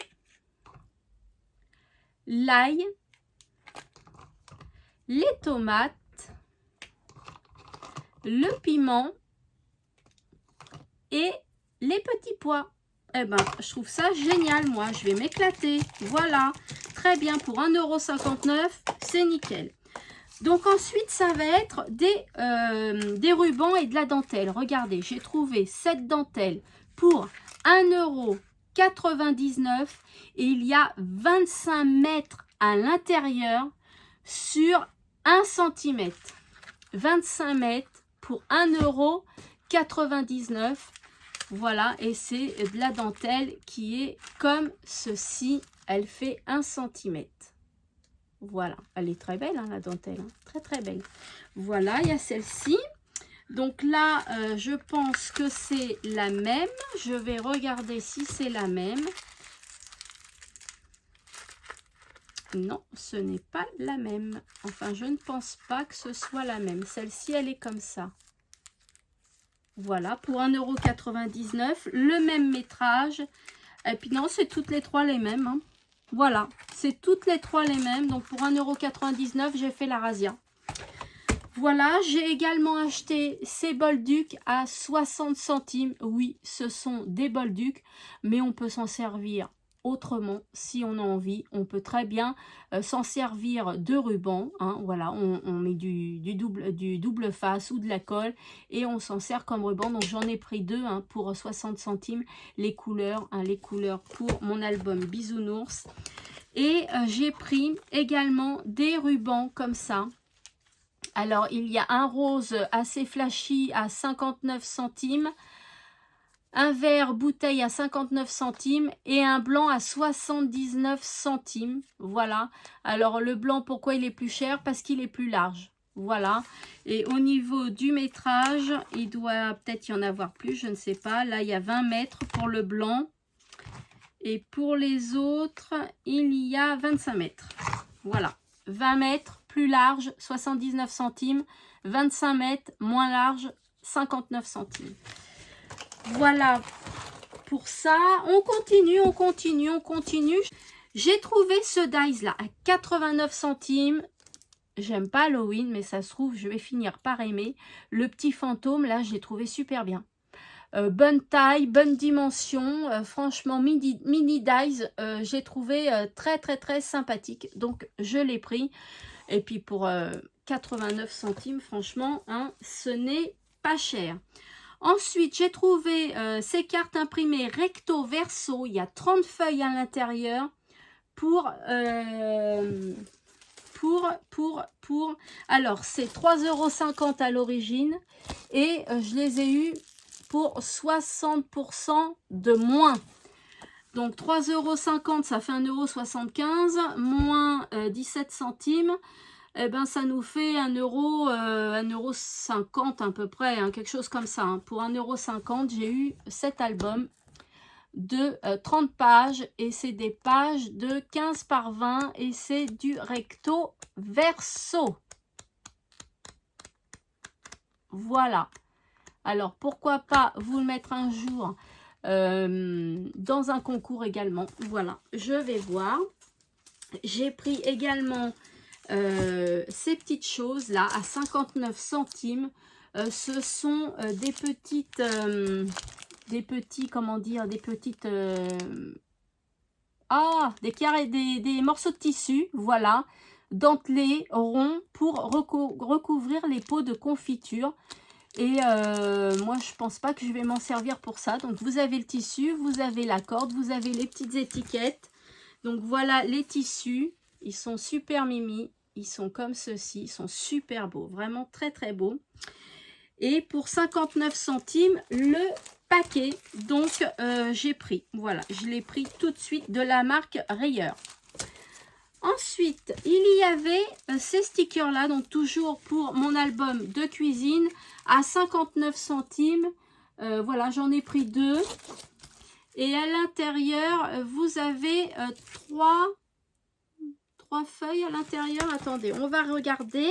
l'ail, les tomates, le piment et les petits pois. Eh ben, je trouve ça génial, moi. Je vais m'éclater. Voilà. Très bien. Pour 1,59 €, c'est nickel. Donc, ensuite, ça va être des rubans et de la dentelle. Regardez, j'ai trouvé cette dentelle pour 1,99 €. € et il y a 25 mètres à l'intérieur sur 1 cm. 25 mètres pour €1,99. Voilà, et c'est de la dentelle qui est comme ceci. Elle fait 1 cm. Voilà, elle est très belle, hein, la dentelle, hein. Très très belle. Voilà, il y a celle-ci. Donc là, je pense que c'est la même. Je vais regarder si c'est la même. Non, ce n'est pas la même. Enfin, je ne pense pas que ce soit la même. Celle-ci, elle est comme ça. Voilà, pour €1,99, le même métrage. Et puis non, c'est toutes les trois les mêmes, hein. Voilà, c'est toutes les trois les mêmes. Donc pour €1,99, j'ai fait la razzia. Voilà, j'ai également acheté ces Bolduc à 60 centimes. Oui, ce sont des Bolduc, mais on peut s'en servir autrement si on a envie. On peut très bien s'en servir de ruban, hein. Voilà, on met du double face ou de la colle et on s'en sert comme ruban. Donc j'en ai pris deux, hein, pour 60 centimes, les couleurs, hein, les couleurs pour mon album Bisounours. Et j'ai pris également des rubans comme ça. Alors, il y a un rose assez flashy à 59 centimes, un vert bouteille à 59 centimes et un blanc à 79 centimes. Voilà. Alors, le blanc, pourquoi il est plus cher? Parce qu'il est plus large. Voilà. Et au niveau du métrage, il doit peut-être y en avoir plus, je ne sais pas. Là, il y a 20 mètres pour le blanc. Et pour les autres, il y a 25 mètres. Voilà. 20 mètres, plus large, 79 centimes. 25 mètres, moins large, 59 centimes. Voilà pour ça. On continue, on continue, on continue. J'ai trouvé ce dies là à 89 centimes. J'aime pas Halloween, mais ça se trouve, je vais finir par aimer. Le petit fantôme, là, je l'ai trouvé super bien. Bonne taille, bonne dimension, franchement mini dies, j'ai trouvé très très très sympathique, donc je l'ai pris. Et puis pour 89 centimes, franchement, hein, ce n'est pas cher. Ensuite, j'ai trouvé ces cartes imprimées recto verso, il y a 30 feuilles à l'intérieur pour alors c'est 3,50 € à l'origine et je les ai eus pour 60% de moins. Donc 3,50 €, ça fait 1,75 €, moins 17 centimes, et ben ça nous fait 1,50 € à peu près, hein, quelque chose comme ça, hein. Pour 1,50 €, j'ai eu cet album de 30 pages et c'est des pages de 15 par 20 et c'est du recto verso. Voilà. Alors, pourquoi pas vous le mettre un jour dans un concours également. Voilà, je vais voir. J'ai pris également ces petites choses là à 59 centimes. Ce sont des petits, comment dire, des petites... des morceaux de tissu, voilà, dentelés, ronds, pour recouvrir les pots de confiture. Et moi, je pense pas que je vais m'en servir pour ça. Donc, vous avez le tissu, vous avez la corde, vous avez les petites étiquettes. Donc, voilà les tissus. Ils sont super mimi. Ils sont comme ceci. Ils sont super beaux. Vraiment très, très beaux. Et pour 59 centimes, le paquet. Donc, j'ai pris. Voilà, je l'ai pris tout de suite de la marque Rayer. Ensuite, il y avait ces stickers-là, donc toujours pour mon album de cuisine, à 59 centimes. Voilà, j'en ai pris deux. Et à l'intérieur, vous avez trois feuilles à l'intérieur. Attendez, on va regarder.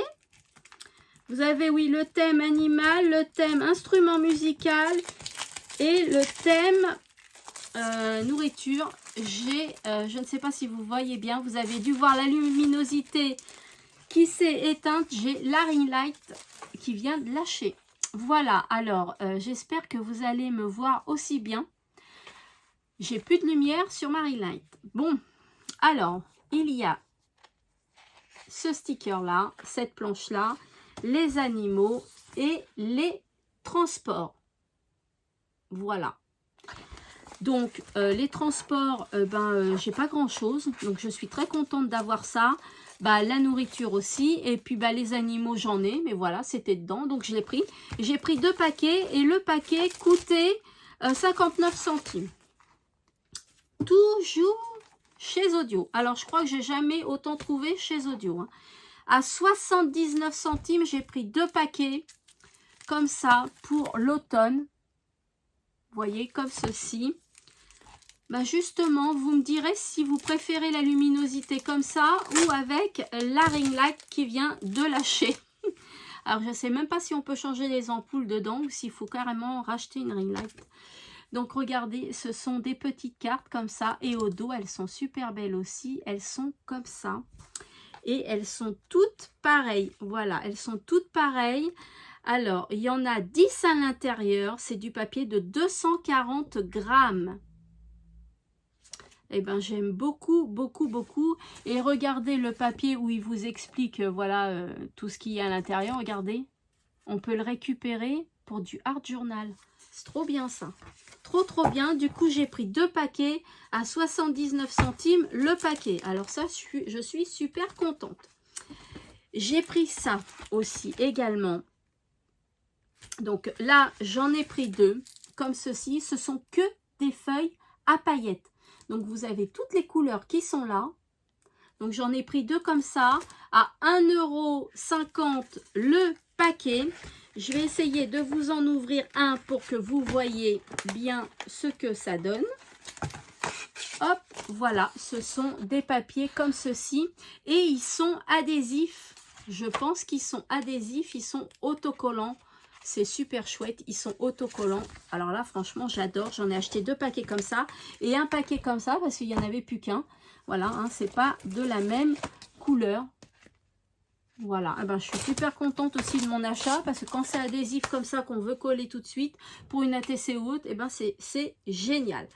Vous avez, oui, le thème animal, le thème instrument musical et le thème nourriture. J'ai, je ne sais pas si vous voyez bien, vous avez dû voir la luminosité qui s'est éteinte. J'ai la ring light qui vient de lâcher. Voilà, alors j'espère que vous allez me voir aussi bien. J'ai plus de lumière sur ma ring light. Bon, alors, il y a ce sticker là, cette planche là, les animaux et les transports. Voilà. Donc, les transports, j'ai pas grand-chose. Donc, je suis très contente d'avoir ça. La nourriture aussi. Et puis, les animaux, j'en ai. Mais voilà, c'était dedans. Donc, je l'ai pris. J'ai pris 2 paquets. Et le paquet coûtait 59 centimes. Toujours chez Audio. Alors, je crois que j'ai jamais autant trouvé chez Audio. Hein. À 79 centimes, j'ai pris 2 paquets. Comme ça, pour l'automne. Vous voyez, comme ceci. Justement, vous me direz si vous préférez la luminosité comme ça ou avec la ring light qui vient de lâcher. Alors, je ne sais même pas si on peut changer les ampoules dedans ou s'il faut carrément racheter une ring light. Donc, regardez, ce sont des petites cartes comme ça. Et au dos, elles sont super belles aussi. Elles sont comme ça. Et elles sont toutes pareilles. Voilà, elles sont toutes pareilles. Alors, il y en a 10 à l'intérieur. C'est du papier de 240 grammes. Eh bien, j'aime beaucoup, beaucoup, beaucoup. Et regardez le papier où il vous explique, voilà, tout ce qu'il y a à l'intérieur. Regardez, on peut le récupérer pour du art journal. C'est trop bien ça. Trop, trop bien. Du coup, j'ai pris 2 paquets à 79 centimes le paquet. Alors ça, je suis super contente. J'ai pris ça aussi également. Donc là, j'en ai pris 2 comme ceci. Ce sont que des feuilles à paillettes. Donc, vous avez toutes les couleurs qui sont là. Donc, j'en ai pris 2 comme ça à 1,50 € le paquet. Je vais essayer de vous en ouvrir un pour que vous voyez bien ce que ça donne. Hop, voilà, ce sont des papiers comme ceci. Et ils sont adhésifs. Je pense qu'ils sont adhésifs, ils sont autocollants. C'est super chouette, ils sont autocollants. Alors là, franchement, j'adore. J'en ai acheté 2 paquets comme ça et un paquet comme ça parce qu'il n'y en avait plus qu'un. Voilà, hein, c'est pas de la même couleur. Voilà, je suis super contente aussi de mon achat parce que quand c'est adhésif comme ça qu'on veut coller tout de suite pour une ATC ou autre, c'est génial.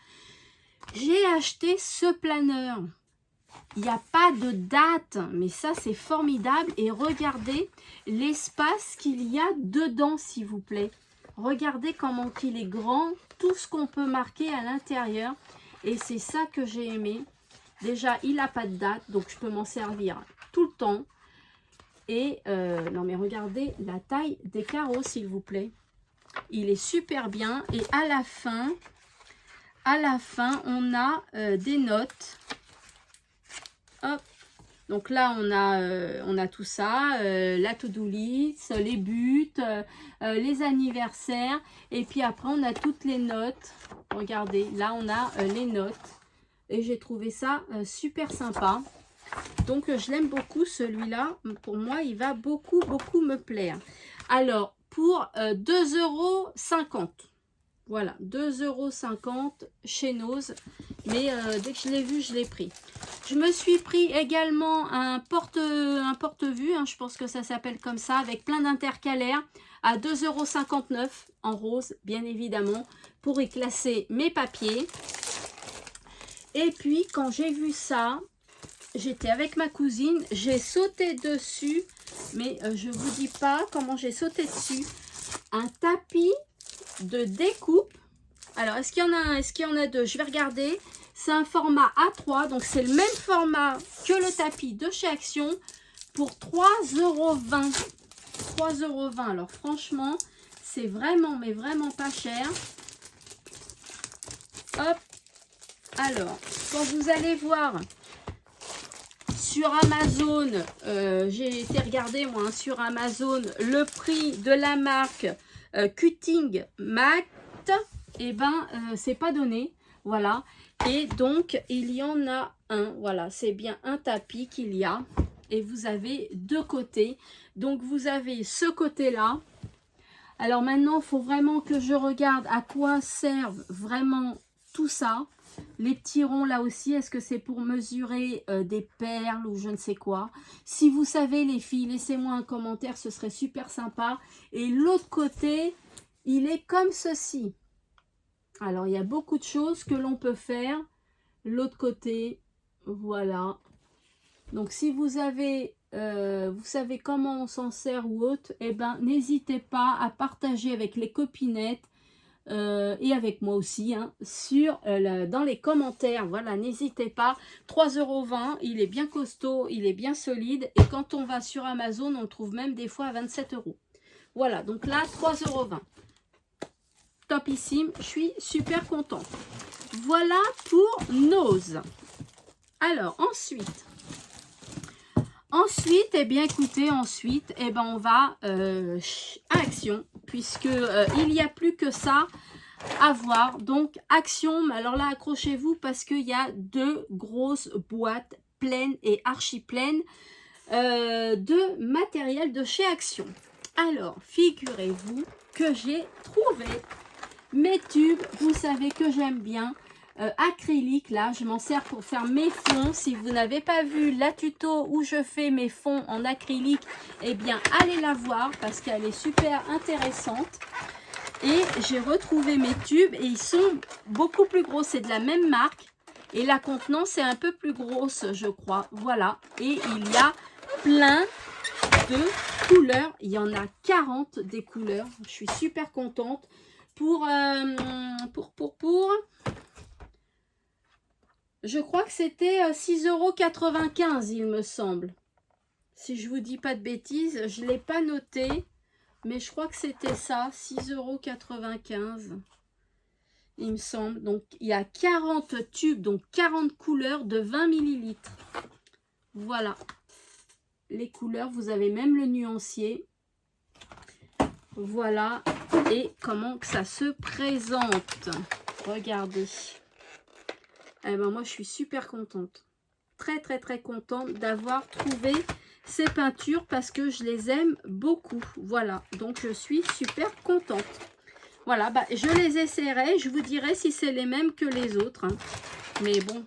J'ai acheté ce planeur. Il n'y a pas de date, mais ça c'est formidable. Et regardez l'espace qu'il y a dedans, s'il vous plaît. Regardez comment il est grand, tout ce qu'on peut marquer à l'intérieur. Et c'est ça que j'ai aimé. Déjà, il n'a pas de date, donc je peux m'en servir tout le temps. Et non mais regardez la taille des carreaux, s'il vous plaît. Il est super bien. Et à la fin, on a des notes. Hop. Donc là, on a tout ça, la to-do list, les buts, les anniversaires. Et puis après, on a toutes les notes. Regardez, là, on a les notes. Et j'ai trouvé ça super sympa. Donc, je l'aime beaucoup, celui-là. Pour moi, il va beaucoup, beaucoup me plaire. Alors, pour 2,50 €. Voilà, 2,50 € chez Nose. Mais dès que je l'ai vu, je l'ai pris. Je me suis pris également un porte-vue, hein, je pense que ça s'appelle comme ça, avec plein d'intercalaires à 2,59 € en rose, bien évidemment, pour y classer mes papiers. Et puis, quand j'ai vu ça, j'étais avec ma cousine, j'ai sauté dessus, mais je ne vous dis pas comment j'ai sauté dessus. Un tapis de découpe. Alors, est-ce qu'il y en a un? Est-ce qu'il y en a 2? Je vais regarder. C'est un format A3, donc c'est le même format que le tapis de chez Action pour 3,20 €. 3,20 €. Alors, franchement, c'est vraiment, mais vraiment pas cher. Hop. Alors, quand vous allez voir sur Amazon, j'ai été regarder, moi, hein, sur Amazon, le prix de la marque Cutting Mat, et c'est pas donné. Voilà. Et donc, il y en a un. Voilà, c'est bien un tapis qu'il y a. Et vous avez 2 côtés. Donc, vous avez ce côté-là. Alors, maintenant, il faut vraiment que je regarde à quoi servent vraiment tout ça. Les petits ronds, là aussi, est-ce que c'est pour mesurer des perles ou je ne sais quoi? Si vous savez, les filles, laissez-moi un commentaire. Ce serait super sympa. Et l'autre côté, il est comme ceci. Alors, il y a beaucoup de choses que l'on peut faire. L'autre côté, voilà. Donc, si vous avez, vous savez comment on s'en sert ou autre, eh ben, n'hésitez pas à partager avec les copinettes. et avec moi aussi, hein, dans les commentaires. Voilà, n'hésitez pas. 3,20 €, il est bien costaud, il est bien solide. Et quand on va sur Amazon, on le trouve même des fois à 27 €. Voilà, donc là, 3,20 €. Topissime, je suis super contente. Voilà pour Nose. Alors, ensuite, eh bien, écoutez, eh ben, on va à Action, puisque il n'y a plus que ça à voir. Donc, Action, mais alors là, accrochez-vous, parce qu'il y a 2 grosses boîtes pleines et archi pleines de matériel de chez Action. Alors, figurez-vous que j'ai trouvé mes tubes. Vous savez que j'aime bien. Acrylique, là, je m'en sers pour faire mes fonds. Si vous n'avez pas vu la tuto où je fais mes fonds en acrylique, eh bien, allez la voir parce qu'elle est super intéressante. Et j'ai retrouvé mes tubes et ils sont beaucoup plus gros. C'est de la même marque et la contenance est un peu plus grosse, je crois. Voilà. Et il y a plein de couleurs. Il y en a 40 des couleurs. Je suis super contente. Je crois que c'était 6,95 €, il me semble. Si je vous dis pas de bêtises, je ne l'ai pas noté. Mais je crois que c'était ça, 6,95 €. Il me semble. Donc, il y a 40 tubes, donc 40 couleurs de 20 ml. Voilà. Les couleurs, vous avez même le nuancier. Voilà. Et comment que ça se présente. Regardez. Eh ben moi, je suis super contente. Très, très, très contente d'avoir trouvé ces peintures parce que je les aime beaucoup. Voilà. Donc, je suis super contente. Voilà. Bah, je les essaierai. Je vous dirai si c'est les mêmes que les autres. Hein. Mais bon,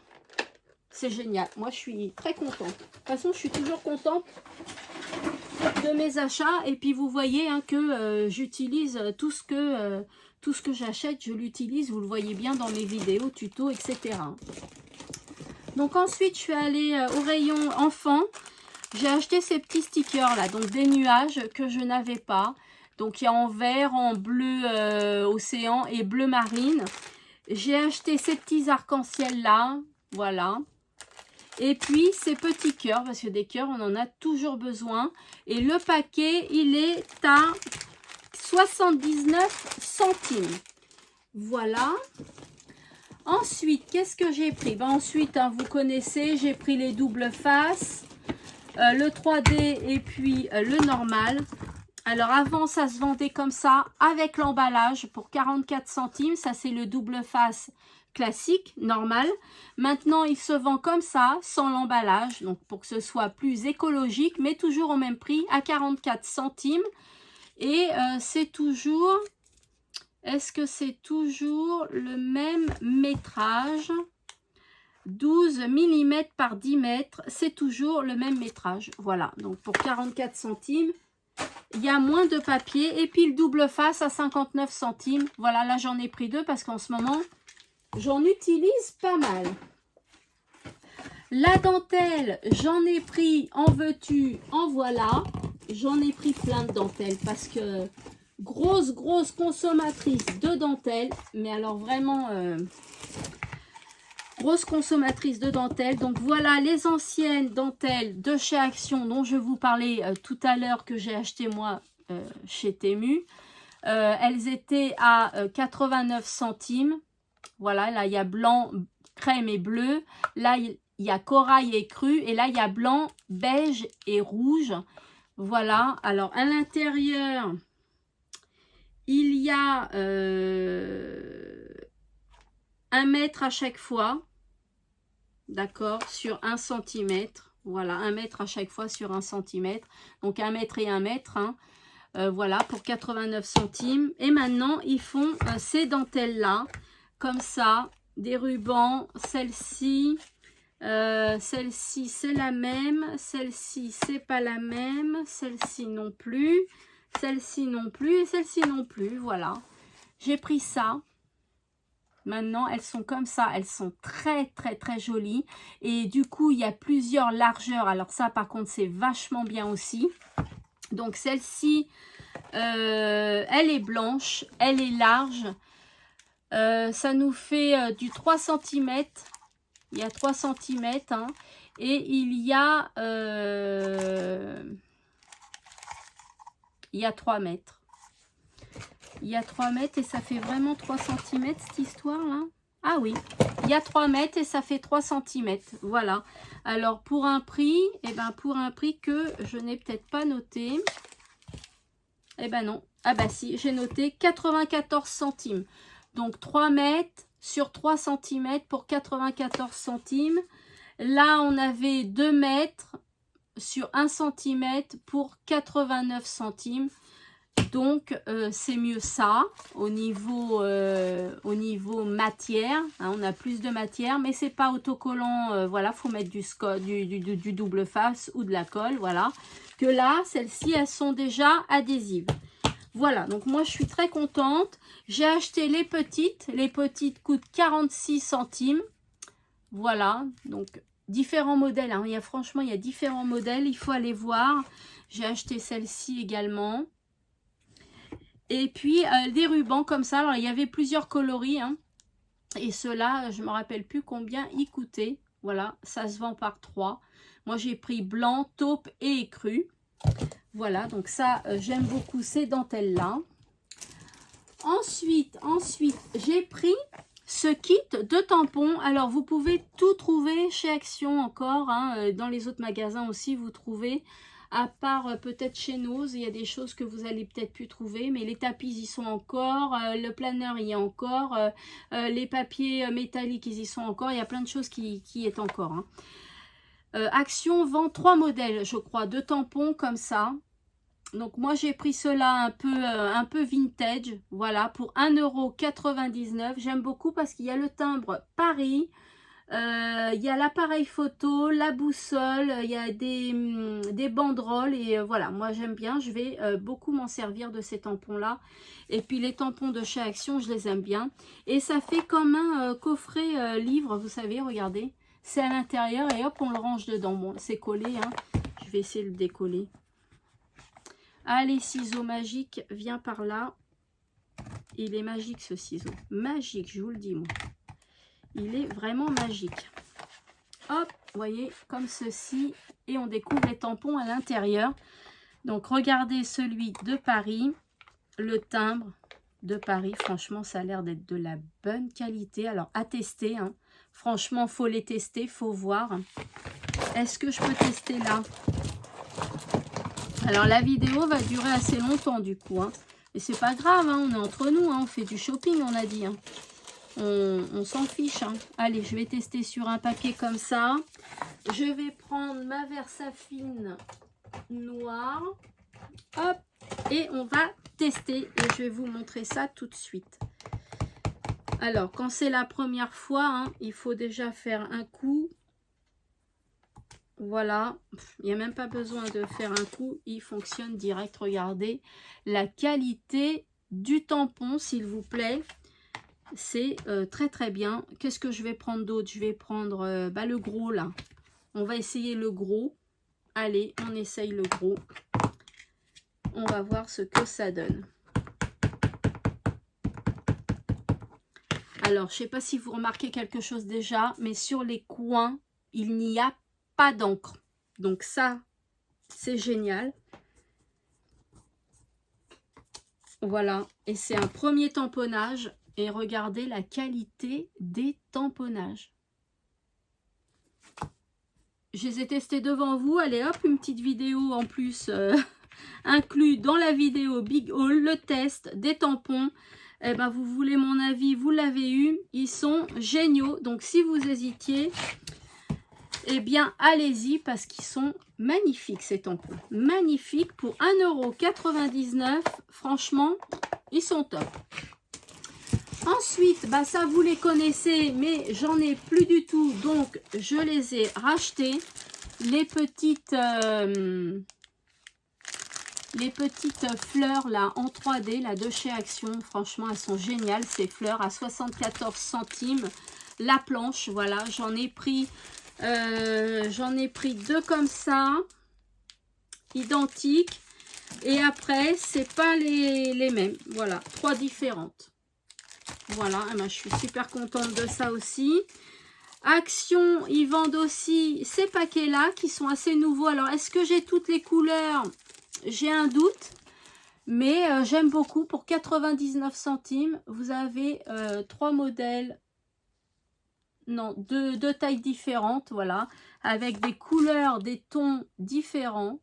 c'est génial. Moi, je suis très contente. De toute façon, je suis toujours contente de mes achats. Et puis, vous voyez hein, que j'utilise tout ce que j'achète, je l'utilise. Vous le voyez bien dans mes vidéos, tutos, etc. Donc, ensuite, je suis allée au rayon enfant. J'ai acheté ces petits stickers là, donc des nuages que je n'avais pas. Donc, il y a en vert, en bleu océan et bleu marine. J'ai acheté ces petits arcs-en-ciel là. Voilà. Et puis, ces petits cœurs, parce que des cœurs, on en a toujours besoin. Et le paquet, il est à 79 centimes. Voilà. Ensuite, qu'est-ce que j'ai pris? Ben ensuite, hein, vous connaissez, j'ai pris les doubles faces, le 3D et puis le normal. Alors, avant, ça se vendait comme ça, avec l'emballage pour 44 centimes. Ça, c'est le double face classique, normal. Maintenant, il se vend comme ça, sans l'emballage. Donc, pour que ce soit plus écologique, mais toujours au même prix, à 44 centimes. Et c'est toujours... Est-ce que c'est toujours le même métrage? 12 mm par 10 mètres, c'est toujours le même métrage. Voilà, donc pour 44 centimes, il y a moins de papier. Et puis le double face à 59 centimes. Voilà, là j'en ai pris 2 parce qu'en ce moment, j'en utilise pas mal. La dentelle, j'en ai pris, en veux-tu, en voilà. J'en ai pris plein de dentelles parce que... grosse consommatrice de dentelle, mais alors vraiment grosse consommatrice de dentelle. Donc voilà les anciennes dentelles de chez Action dont je vous parlais tout à l'heure, que j'ai acheté moi chez Temu. Elles étaient à 89 centimes. Voilà, là il y a blanc, crème et bleu. Là il y a corail et cru. Et là il y a blanc, beige et rouge. Voilà, alors à l'intérieur... il y a 1 mètre à chaque fois, d'accord, sur 1 cm. Voilà, 1 mètre à chaque fois sur 1 cm. Donc 1 mètre et 1 mètre. Hein. Voilà, pour 89 centimes. Et maintenant, ils font ces dentelles-là, comme ça, des rubans. Celle-ci, c'est la même. Celle-ci, c'est pas la même. Celle-ci non plus. Celle-ci non plus et celle-ci non plus. Voilà. J'ai pris ça. Maintenant, elles sont comme ça. Elles sont très, très, très jolies. Et du coup, il y a plusieurs largeurs. Alors ça, par contre, c'est vachement bien aussi. Donc, celle-ci, elle est blanche. Elle est large. Ça nous fait du 3 cm. Il y a 3 cm. Hein, et il y a 3 mètres. Il y a 3 mètres et ça fait vraiment 3 cm cette histoire-là. Ah oui, il y a 3 mètres et ça fait 3 cm. Voilà. Alors, pour un prix, eh ben, pour un prix que je n'ai peut-être pas noté. Eh ben non. Ah bah si, j'ai noté 94 centimes. Donc, 3 mètres sur 3 cm pour 94 centimes. Là, on avait 2 mètres sur 1 cm pour 89 centimes. Donc, c'est mieux ça au niveau matière. Hein, on a plus de matière, mais c'est pas autocollant. Voilà, faut mettre du double face ou de la colle. Voilà. Que là, celles-ci, elles sont déjà adhésives. Voilà, donc moi, je suis très contente. J'ai acheté les petites. Les petites coûtent 46 centimes. Voilà, donc différents modèles. Hein. Franchement, il y a différents modèles. Il faut aller voir. J'ai acheté celle-ci également. Et puis, des rubans comme ça. Alors, il y avait plusieurs coloris. Hein. Et ceux-là, je ne me rappelle plus combien ils coûtaient. Voilà, ça se vend par 3. Moi, j'ai pris blanc, taupe et écru. Voilà, donc ça, j'aime beaucoup ces dentelles-là. Ensuite, j'ai pris ce kit de tampons. Alors, vous pouvez tout trouver chez Action encore. Hein. Dans les autres magasins aussi, vous trouvez. À part peut-être chez Nose, il y a des choses que vous allez peut-être plus trouver, mais les tapis y sont encore, le planeur y est encore, les papiers métalliques ils y sont encore, il y a plein de choses qui est encore. Hein. Action vend 3 modèles, je crois, de tampons comme ça. Donc moi j'ai pris cela un peu vintage, voilà, pour 1,99 €. J'aime beaucoup parce qu'il y a le timbre Paris. Il y a l'appareil photo, la boussole, il y a des banderoles et voilà, moi j'aime bien, je vais beaucoup m'en servir de ces tampons là. Et puis les tampons de chez Action, je les aime bien. Et ça fait comme un coffret livre, vous savez, regardez. C'est à l'intérieur et hop, on le range dedans. Bon, c'est collé, hein. Je vais essayer de le décoller. Allez, ciseaux magiques, viens par là. Il est magique ce ciseau, magique, je vous le dis moi. Il est vraiment magique. Hop, vous voyez, comme ceci. Et on découvre les tampons à l'intérieur. Donc, regardez celui de Paris. Le timbre de Paris. Franchement, ça a l'air d'être de la bonne qualité. Alors, à tester. Hein. Franchement, il faut les tester. Il faut voir. Est-ce que je peux tester là? Alors, la vidéo va durer assez longtemps du coup. Hein. Et c'est pas grave. Hein. On est entre nous. Hein. On fait du shopping, on a dit. Hein. On s'en fiche. Hein. Allez, je vais tester sur un papier comme ça. Je vais prendre ma Versafine noire. Hop. Et on va tester. Et je vais vous montrer ça tout de suite. Alors, quand c'est la première fois, hein, il faut déjà faire un coup. Voilà. Il n'y a même pas besoin de faire un coup. Il fonctionne direct. Regardez la qualité du tampon, s'il vous plaît. C'est très très bien. Qu'est-ce que je vais prendre d'autre? Je vais prendre le gros là. On va essayer le gros. Allez, on essaye le gros. On va voir ce que ça donne. Alors, je ne sais pas si vous remarquez quelque chose déjà, mais sur les coins, il n'y a pas d'encre. Donc ça, c'est génial. Voilà. Et c'est un premier tamponnage. Et regardez la qualité des tamponnages. Je les ai testés devant vous. Allez hop, une petite vidéo en plus inclus dans la vidéo Big Haul, le test des tampons. Eh ben, vous voulez mon avis, vous l'avez eu. Ils sont géniaux. Donc si vous hésitiez, eh bien allez-y parce qu'ils sont magnifiques ces tampons. Magnifiques pour 1,99 €. Franchement, ils sont top. Ensuite, bah ça vous les connaissez, mais j'en ai plus du tout, donc je les ai rachetés. Les petites fleurs là en 3D là de chez Action, franchement elles sont géniales ces fleurs à 74 centimes. La planche, voilà, j'en ai pris 2 comme ça, identiques. Et après, c'est pas les mêmes, voilà, 3 différentes. Voilà, eh ben, je suis super contente de ça aussi. Action, ils vendent aussi ces paquets-là qui sont assez nouveaux. Alors, est-ce que j'ai toutes les couleurs? J'ai un doute. Mais j'aime beaucoup. Pour 99 centimes, vous avez 3 modèles. Non, deux tailles différentes, voilà. Avec des couleurs, des tons différents.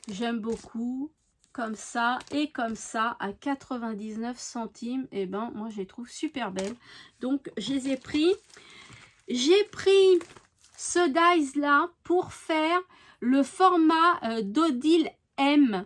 J'aime beaucoup. Comme ça et comme ça à 99 centimes. Et ben, moi, je les trouve super belles. Donc, je les ai pris. J'ai pris ce dies là pour faire le format d'Odile M.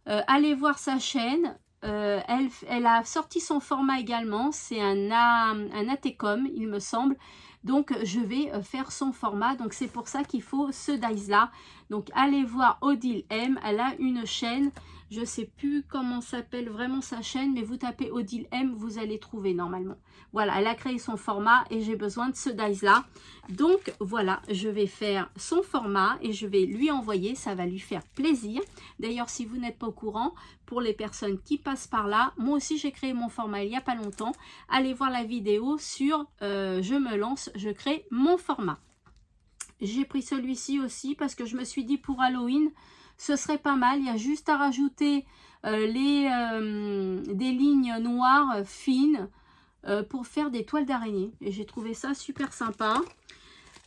Allez voir sa chaîne. Elle a sorti son format également. C'est un ATCOM, il me semble. Donc, je vais faire son format. Donc, c'est pour ça qu'il faut ce dies là. Donc, allez voir Odile M. Elle a une chaîne. Je ne sais plus comment s'appelle vraiment sa chaîne, mais vous tapez Odile M, vous allez trouver normalement. Voilà, elle a créé son format et j'ai besoin de ce dies-là. Donc, voilà, je vais faire son format et je vais lui envoyer. Ça va lui faire plaisir. D'ailleurs, si vous n'êtes pas au courant, pour les personnes qui passent par là, moi aussi, j'ai créé mon format il n'y a pas longtemps. Allez voir la vidéo sur je me lance, je crée mon format. J'ai pris celui-ci aussi parce que je me suis dit pour Halloween, ce serait pas mal. Il y a juste à rajouter des lignes noires fines pour faire des toiles d'araignée. Et j'ai trouvé ça super sympa.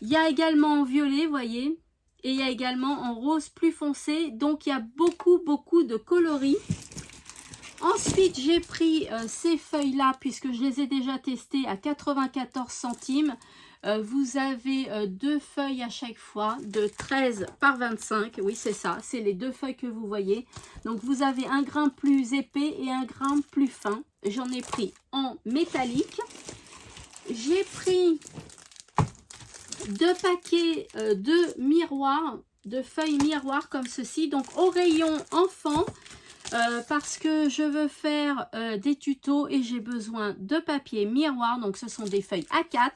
Il y a également en violet, vous voyez. Et il y a également en rose plus foncé. Donc, il y a beaucoup de coloris. Ensuite, j'ai pris ces feuilles-là puisque je les ai déjà testées à 94 centimes. Vous avez 2 feuilles à chaque fois de 13 par 25. Oui, c'est ça. C'est les 2 feuilles que vous voyez. Donc, vous avez un grain plus épais et un grain plus fin. J'en ai pris en métallique. J'ai pris 2 paquets de miroirs, de feuilles miroirs comme ceci. Donc, au rayon enfant. Parce que je veux faire des tutos et j'ai besoin de papier miroir. Donc, ce sont des feuilles A4.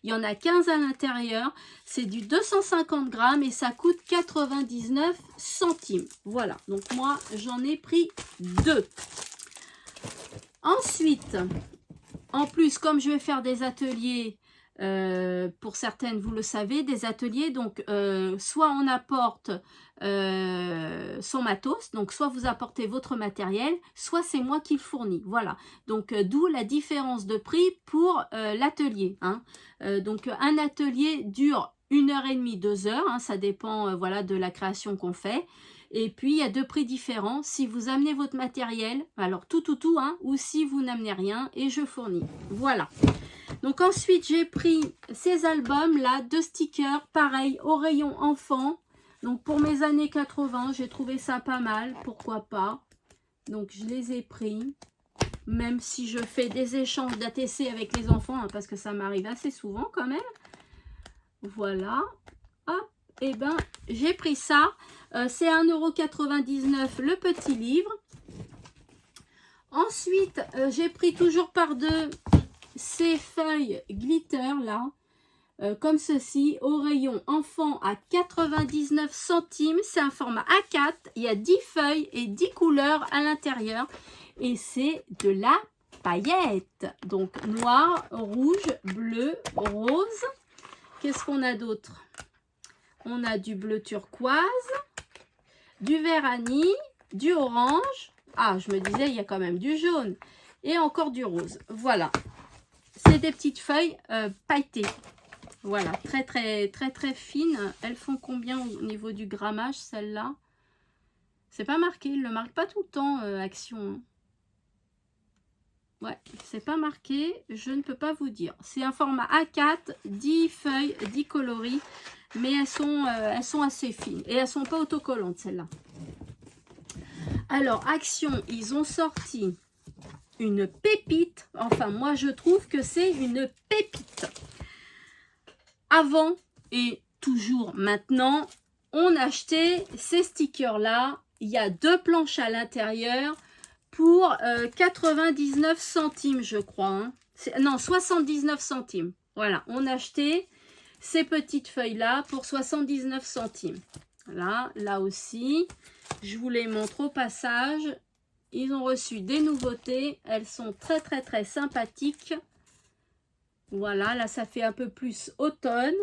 Il y en a 15 à l'intérieur. C'est du 250 grammes et ça coûte 99 centimes. Voilà. Donc, moi, j'en ai pris 2. Ensuite, en plus, comme je vais faire des ateliers, pour certaines, vous le savez, des ateliers, donc soit on apporte son matos, donc soit vous apportez votre matériel, soit c'est moi qui le fournis, voilà. Donc d'où la différence de prix pour l'atelier, hein. Donc un atelier dure 1h30, 2 heures, hein, ça dépend voilà, de la création qu'on fait. Et puis, il y a 2 prix différents. Si vous amenez votre matériel, alors tout, hein, ou si vous n'amenez rien et je fournis. Voilà. Donc, ensuite, j'ai pris ces albums-là, 2 stickers, pareil, au rayon enfant. Donc, pour mes années 80, j'ai trouvé ça pas mal. Pourquoi pas? Donc, je les ai pris. Même si je fais des échanges d'ATC avec les enfants, hein, parce que ça m'arrive assez souvent quand même. Voilà. Hop. Et ben, j'ai pris ça. C'est 1,99 € le petit livre. Ensuite, j'ai pris toujours par 2 ces feuilles glitter là. Comme ceci, au rayon enfant à 99 centimes. C'est un format A4. Il y a 10 feuilles et 10 couleurs à l'intérieur. Et c'est de la paillette. Donc, noir, rouge, bleu, rose. Qu'est-ce qu'on a d'autre? On a du bleu turquoise, du vert anis, du orange. Ah, je me disais, il y a quand même du jaune. Et encore du rose. Voilà. C'est des petites feuilles pailletées. Voilà. Très fines. Elles font combien au niveau du grammage, celles-là? C'est pas marqué. Ils ne le marquent pas tout le temps, Action. Ouais, c'est pas marqué. Je ne peux pas vous dire. C'est un format A4, 10 feuilles, 10 coloris. Mais elles sont assez fines. Et elles ne sont pas autocollantes, celles-là. Alors, Action, ils ont sorti une pépite. Enfin, moi, je trouve que c'est une pépite. Avant et toujours maintenant, on achetait ces stickers-là. Il y a 2 planches à l'intérieur pour 99 centimes, je crois. Hein. Non, 79 centimes. Voilà, on achetait ces petites feuilles-là pour 79 centimes. Voilà, là aussi, je vous les montre au passage. ils ont reçu des nouveautés. Elles sont très très très sympathiques. Voilà, là ça fait un peu plus automne.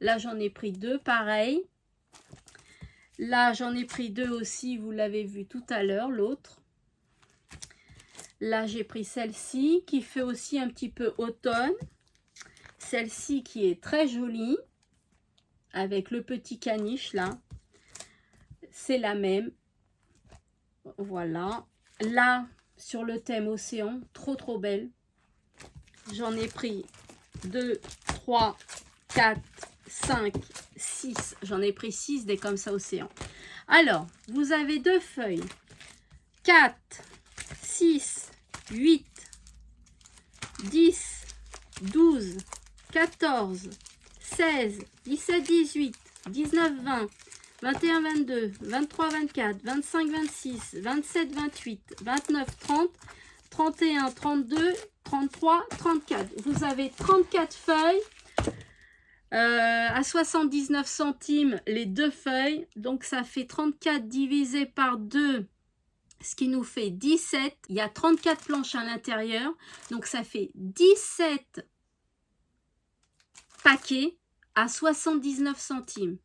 Là j'en ai pris 2, pareil. Là j'en ai pris 2 aussi, vous l'avez vu tout à l'heure, l'autre. Là j'ai pris celle-ci qui fait aussi un petit peu automne. Celle-ci qui est très jolie. Avec le petit caniche là. C'est la même. Voilà. Là, sur le thème océan, trop trop belle. J'en ai pris 2, 3, 4, 5, 6. J'en ai pris 6 des comme ça océan. Alors, vous avez 2 feuilles. 4, 6, 8, 10, 12, 14, 16, 17, 18, 19, 20, 21, 22, 23, 24, 25, 26, 27, 28, 29, 30, 31, 32, 33, 34. Vous avez 34 feuilles à 79 centimes les 2 feuilles. Donc ça fait 34 divisé par 2, ce qui nous fait 17. Il y a 34 planches à l'intérieur. Donc ça fait 17 paquets à 79 centimes.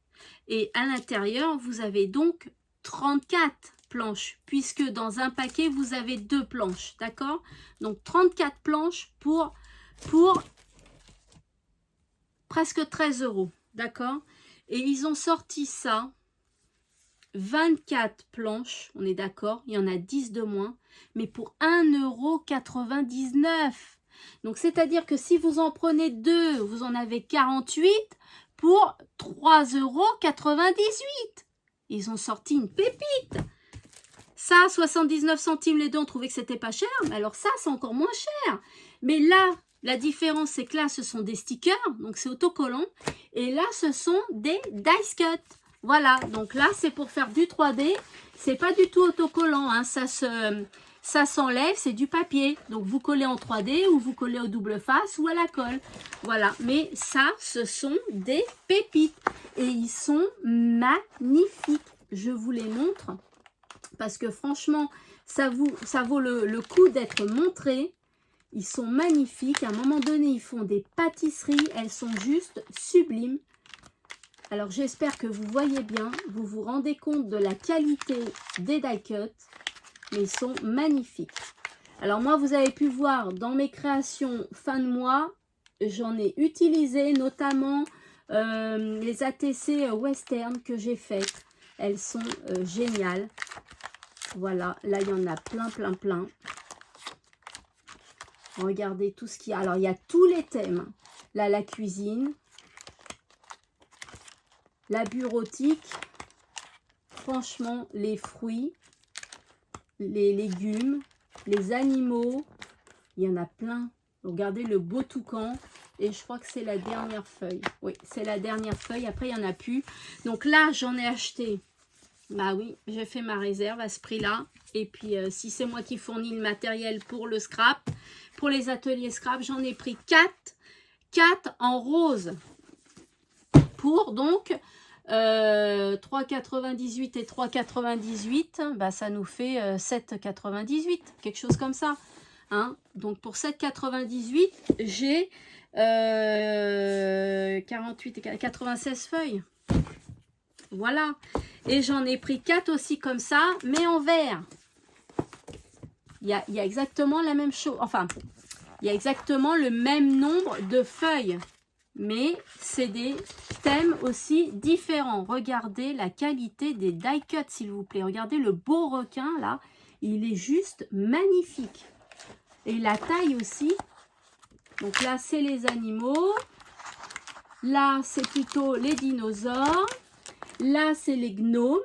Et à l'intérieur, vous avez donc 34 planches, puisque dans un paquet, vous avez 2 planches, d'accord? Donc 34 planches pour presque 13 €, d'accord? Et ils ont sorti ça, 24 planches, on est d'accord, il y en a 10 de moins, mais pour 1,99 €. Donc c'est-à-dire que si vous en prenez 2, vous en avez 48 pour 3,98 €. Ils ont sorti une pépite. Ça, 79 centimes les deux, on trouvait que c'était pas cher. Mais alors ça, c'est encore moins cher. Mais là, la différence, c'est que là, ce sont des stickers. Donc, c'est autocollant. Et là, ce sont des dice cut. Voilà. Donc là, c'est pour faire du 3D. C'est pas du tout autocollant. Hein. Ça s'enlève, c'est du papier. Donc, vous collez en 3D ou vous collez au double face ou à la colle. Voilà. Mais ça, ce sont des pépites. Et ils sont magnifiques. Je vous les montre. Parce que franchement, ça vaut le coup d'être montré. Ils sont magnifiques. À un moment donné, ils font des pâtisseries. Elles sont juste sublimes. Alors, j'espère que vous voyez bien. Vous vous rendez compte de la qualité des die cuts. Mais ils sont magnifiques. Alors, moi, vous avez pu voir dans mes créations fin de mois, j'en ai utilisé notamment les ATC western que j'ai faites. Elles sont géniales. Voilà, là, il y en a plein, plein, plein. Regardez tout ce qu'il y a. Alors, il y a tous les thèmes. Là, la cuisine. La bureautique. Franchement, les fruits. Les légumes. Les animaux. Il y en a plein. Regardez le beau toucan. Et je crois que c'est la dernière feuille. Oui, c'est la dernière feuille. Après, il n'y en a plus. Donc là, j'en ai acheté. Bah oui, j'ai fait ma réserve à ce prix-là. Et puis, si c'est moi qui fournis le matériel pour le scrap, pour les ateliers scrap, j'en ai pris 4 en rose. Pour donc 3,98 et 3,98, bah, ça nous fait 7,98, quelque chose comme ça. Hein? Donc, pour 7,98, j'ai 48 et 96 feuilles. Voilà. Et j'en ai pris 4 aussi comme ça, mais en vert. Il y a exactement la même chose. Enfin, il y a exactement le même nombre de feuilles. Mais c'est des thèmes aussi différents. Regardez la qualité des die cuts, s'il vous plaît. Regardez le beau requin, là. Il est juste magnifique. Et la taille aussi. Donc là, c'est les animaux. Là, c'est plutôt les dinosaures. Là, c'est les gnomes.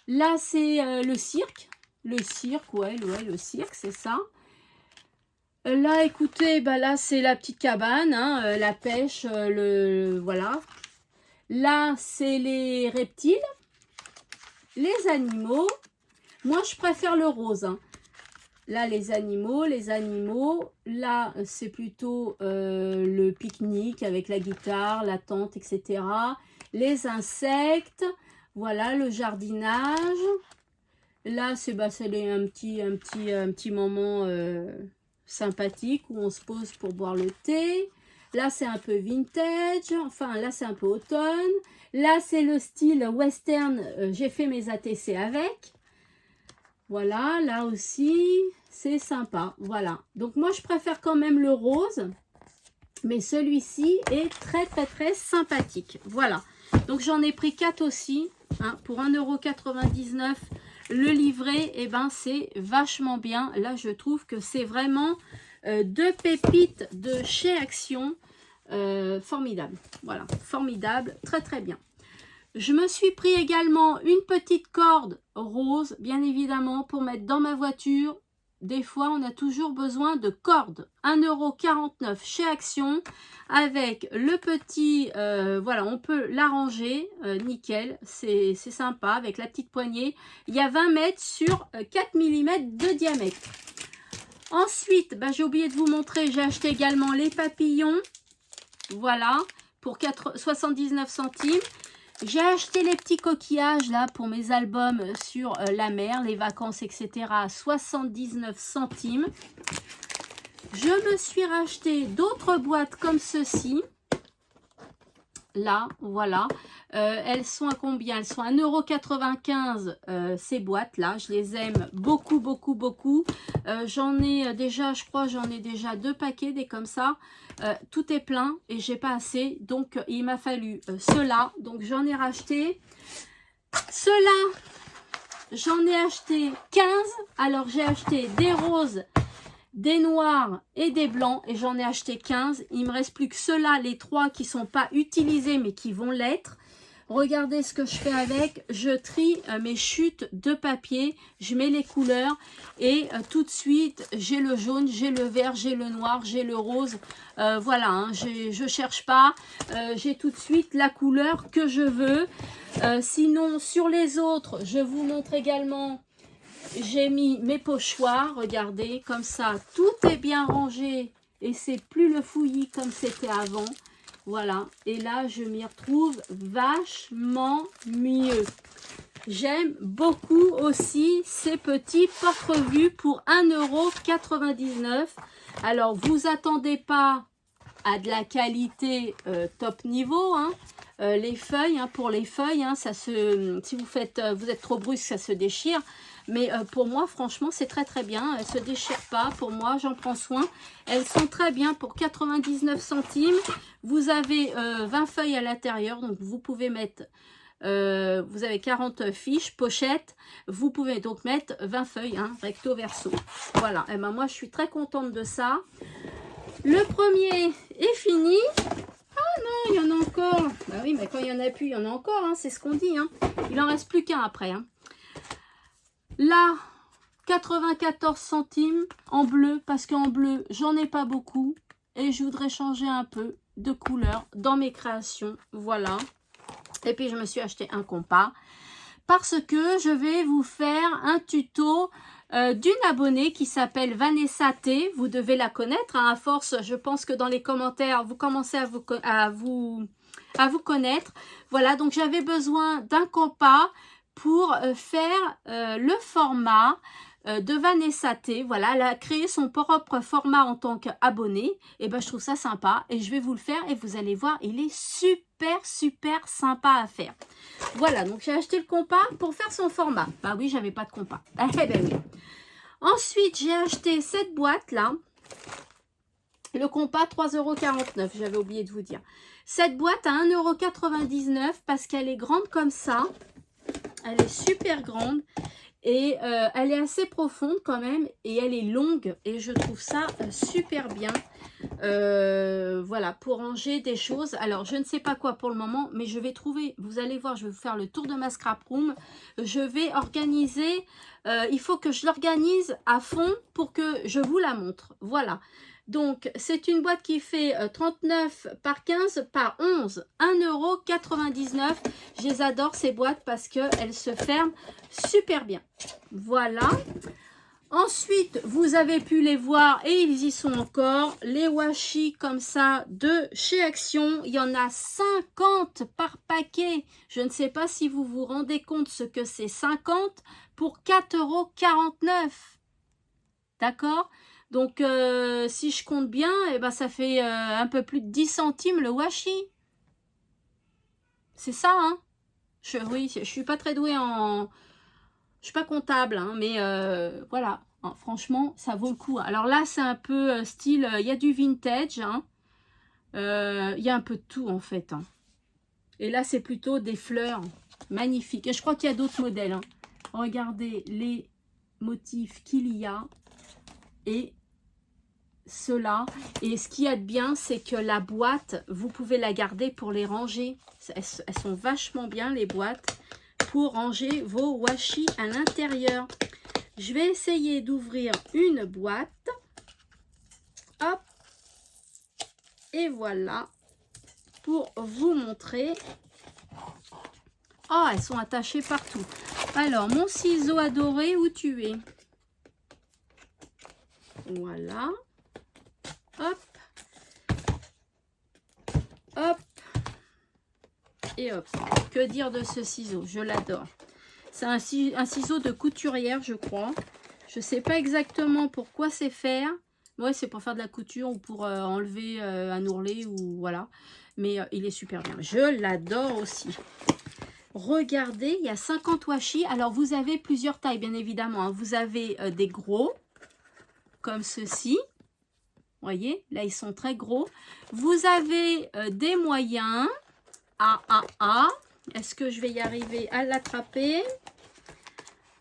Là, c'est le cirque. Le cirque, ouais, le cirque, c'est ça. Là, écoutez, bah là, c'est la petite cabane, hein, la pêche, voilà. Là, c'est les reptiles, les animaux. Moi, je préfère le rose. Hein. Là, les animaux. Là, c'est plutôt le pique-nique avec la guitare, la tente, etc. Les insectes. Voilà, le jardinage. Là, c'est un petit moment sympathique où on se pose pour boire le thé. Là, c'est un peu vintage. Enfin, là, c'est un peu automne. Là, c'est le style western. J'ai fait mes ATC avec. Voilà, là aussi, c'est sympa. Voilà. Donc, moi, je préfère quand même le rose. Mais celui-ci est très, très, très sympathique. Voilà. Donc, j'en ai pris 4 aussi. Hein, pour 1,99 €. Le livret, eh ben, c'est vachement bien. Là, je trouve que c'est vraiment deux pépites de chez Action. Formidable. Voilà, formidable. Très, très bien. Je me suis pris également une petite corde rose, bien évidemment, pour mettre dans ma voiture. Des fois, on a toujours besoin de cordes. 1,49 € chez Action. Avec le petit, voilà, on peut l'arranger, nickel. C'est sympa, avec la petite poignée. Il y a 20 mètres sur 4 mm de diamètre. Ensuite, bah, j'ai oublié de vous montrer, j'ai acheté également les papillons. Voilà, pour 79 centimes. J'ai acheté les petits coquillages là pour mes albums sur la mer, les vacances, etc. à 79 centimes. Je me suis racheté d'autres boîtes comme ceci. Là, voilà. Elles sont à combien? Elles sont à 1,95 € ces boîtes-là. Je les aime beaucoup, beaucoup, beaucoup. J'en ai déjà, je crois, j'en ai déjà 2 paquets, des comme ça. Tout est plein et j'ai pas assez. Donc, il m'a fallu cela. Donc, j'en ai racheté. Cela, j'en ai acheté 15. Alors, j'ai acheté des roses, des noirs et des blancs et j'en ai acheté 15. Il me reste plus que ceux-là, les 3 qui sont pas utilisés mais qui vont l'être. Regardez ce que je fais avec. Je trie mes chutes de papier, je mets les couleurs et tout de suite j'ai le jaune, j'ai le vert, j'ai le noir, j'ai le rose. Voilà, hein, je cherche pas. J'ai tout de suite la couleur que je veux. Sinon sur les autres, je vous montre également. J'ai mis mes pochoirs, regardez, comme ça, tout est bien rangé et c'est plus le fouillis comme c'était avant. Voilà, et là, je m'y retrouve vachement mieux. J'aime beaucoup aussi ces petits porte-revues pour 1,99 €. Alors, vous attendez pas à de la qualité top niveau, hein. Les feuilles, hein, pour les feuilles, hein, ça se, si vous faites, vous êtes trop brusque, ça se déchire. Mais pour moi, franchement, c'est très très bien. Elles ne se déchirent pas. Pour moi, j'en prends soin. Elles sont très bien pour 99 centimes. Vous avez 20 feuilles à l'intérieur. Donc, vous pouvez mettre, vous avez 40 fiches, pochettes. Vous pouvez donc mettre 20 feuilles, hein, recto verso. Voilà. Et ben, moi, je suis très contente de ça. Le premier est fini. Ah non, il y en a encore. Bah oui, mais quand il n'y en a plus, il y en a encore. Hein, c'est ce qu'on dit. Hein. Il en reste plus qu'un après. Hein. Là, 94 centimes en bleu, parce qu'en bleu, j'en ai pas beaucoup. Et je voudrais changer un peu de couleur dans mes créations. Voilà. Et puis, je me suis acheté un compas. Parce que je vais vous faire un tuto d'une abonnée qui s'appelle Vanessa T. Vous devez la connaître. Hein, à force, je pense que dans les commentaires, vous commencez à vous connaître. Voilà, donc j'avais besoin d'un compas pour faire le format de Vanessa T. Voilà, elle a créé son propre format en tant qu'abonnée. Et ben, je trouve ça sympa et je vais vous le faire et vous allez voir, il est super, super sympa à faire. Voilà, donc j'ai acheté le compas pour faire son format. Bah oui, j'avais pas de compas. Eh ben oui. Ensuite, j'ai acheté cette boîte-là. Le compas, 3,49 €, j'avais oublié de vous dire. Cette boîte à 1,99 € parce qu'elle est grande comme ça. Elle est super grande et elle est assez profonde quand même et elle est longue et je trouve ça super bien. Voilà, pour ranger des choses. Alors, je ne sais pas quoi pour le moment, mais je vais trouver, vous allez voir, je vais vous faire le tour de ma scrap room. Je vais organiser, il faut que je l'organise à fond pour que je vous la montre. Voilà. Donc, c'est une boîte qui fait 39 par 15 par 11, 1,99 €. Je les adore ces boîtes parce qu'elles se ferment super bien. Voilà. Ensuite, vous avez pu les voir et ils y sont encore. Les washi comme ça de chez Action. Il y en a 50 par paquet. Je ne sais pas si vous vous rendez compte ce que c'est 50 pour 4,49 €. D'accord? Donc, si je compte bien, eh ben, ça fait un peu plus de 10 centimes le washi. C'est ça, hein? Oui, je suis pas très douée en... Je suis pas comptable, hein, mais voilà. Hein, franchement, ça vaut le coup. Alors là, c'est un peu style... Il y a du vintage. Hein, il y a un peu de tout, en fait. Hein. Et là, c'est plutôt des fleurs magnifiques. Et je crois qu'il y a d'autres modèles. Hein. Regardez les motifs qu'il y a. Et cela. Et ce qu'il y a de bien, c'est que la boîte, vous pouvez la garder pour les ranger. Elles sont vachement bien, les boîtes, pour ranger vos washi à l'intérieur. Je vais essayer d'ouvrir une boîte. Hop. Et voilà. Pour vous montrer. Oh, elles sont attachées partout. Alors, mon ciseau adoré, où tu es? Voilà. Hop. Hop. Et hop. Que dire de ce ciseau? Je l'adore. C'est un ciseau de couturière, je crois. Je ne sais pas exactement pourquoi c'est faire. Ouais, c'est pour faire de la couture ou pour enlever un ourlet ou voilà. Mais il est super bien. Je l'adore aussi. Regardez, il y a 50 washi. Alors, vous avez plusieurs tailles, bien évidemment. Hein. Vous avez des gros, comme ceci. Vous voyez, là, ils sont très gros. Vous avez des moyens. Est-ce que je vais y arriver à l'attraper?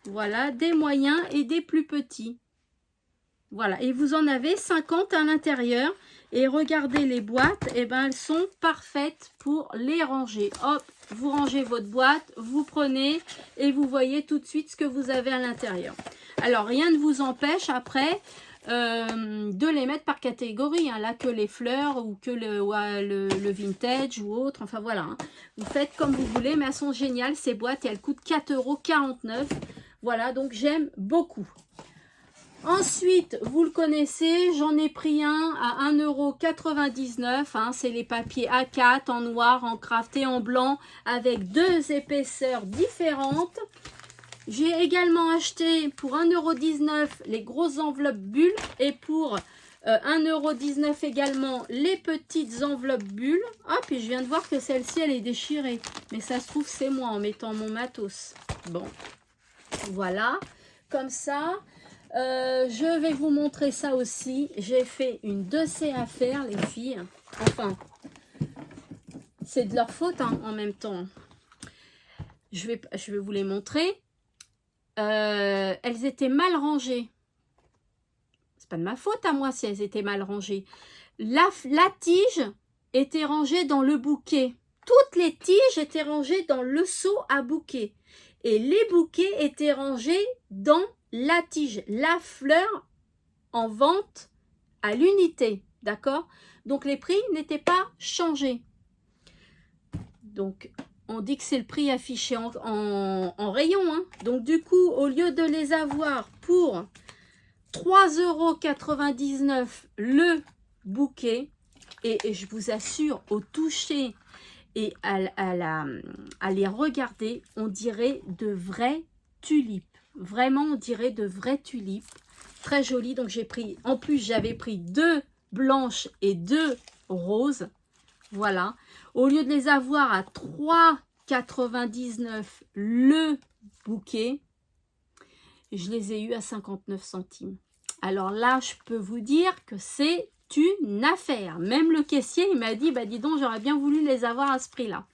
Voilà, des moyens et des plus petits. Voilà, et vous en avez 50 à l'intérieur. Et regardez les boîtes, et ben elles sont parfaites pour les ranger. Hop, vous rangez votre boîte, vous prenez et vous voyez tout de suite ce que vous avez à l'intérieur. Alors, rien ne vous empêche après de les mettre par catégorie. Hein, là, que les fleurs ou que le vintage ou autre. Enfin, voilà. Hein. Vous faites comme vous voulez, mais elles sont géniales, ces boîtes. Et elles coûtent 4,49 €. Voilà, donc j'aime beaucoup. Ensuite, vous le connaissez, j'en ai pris un à 1,99 €. Hein, c'est les papiers A4 en noir, en craft et en blanc avec deux épaisseurs différentes. J'ai également acheté pour 1,19 € les grosses enveloppes bulles et pour 1,19 € également les petites enveloppes bulles. Ah, puis je viens de voir que celle-ci, elle est déchirée. Mais ça se trouve, c'est moi en mettant mon matos. Bon, voilà, comme ça. Je vais vous montrer ça aussi. J'ai fait une dossier à faire, les filles. Enfin, c'est de leur faute hein, en même temps. Je vais vous les montrer. Elles étaient mal rangées. C'est pas de ma faute à moi si elles étaient mal rangées. La tige était rangée dans le bouquet. Toutes les tiges étaient rangées dans le seau à bouquet. Et les bouquets étaient rangés dans la tige. La fleur en vente à l'unité. D'accord? Donc les prix n'étaient pas changés. Donc on dit que c'est le prix affiché en rayon. Hein. Donc du coup, au lieu de les avoir pour 3,99 € le bouquet, et je vous assure, au toucher et à les regarder, on dirait de vraies tulipes. Vraiment, on dirait de vraies tulipes. Très jolies. Donc j'ai pris, en plus j'avais pris 2 blanches et 2 roses. Voilà. Au lieu de les avoir à 3,99 € le bouquet, je les ai eu à 59 centimes. Alors là, je peux vous dire que c'est une affaire. Même le caissier, il m'a dit, bah dis donc, j'aurais bien voulu les avoir à ce prix-là.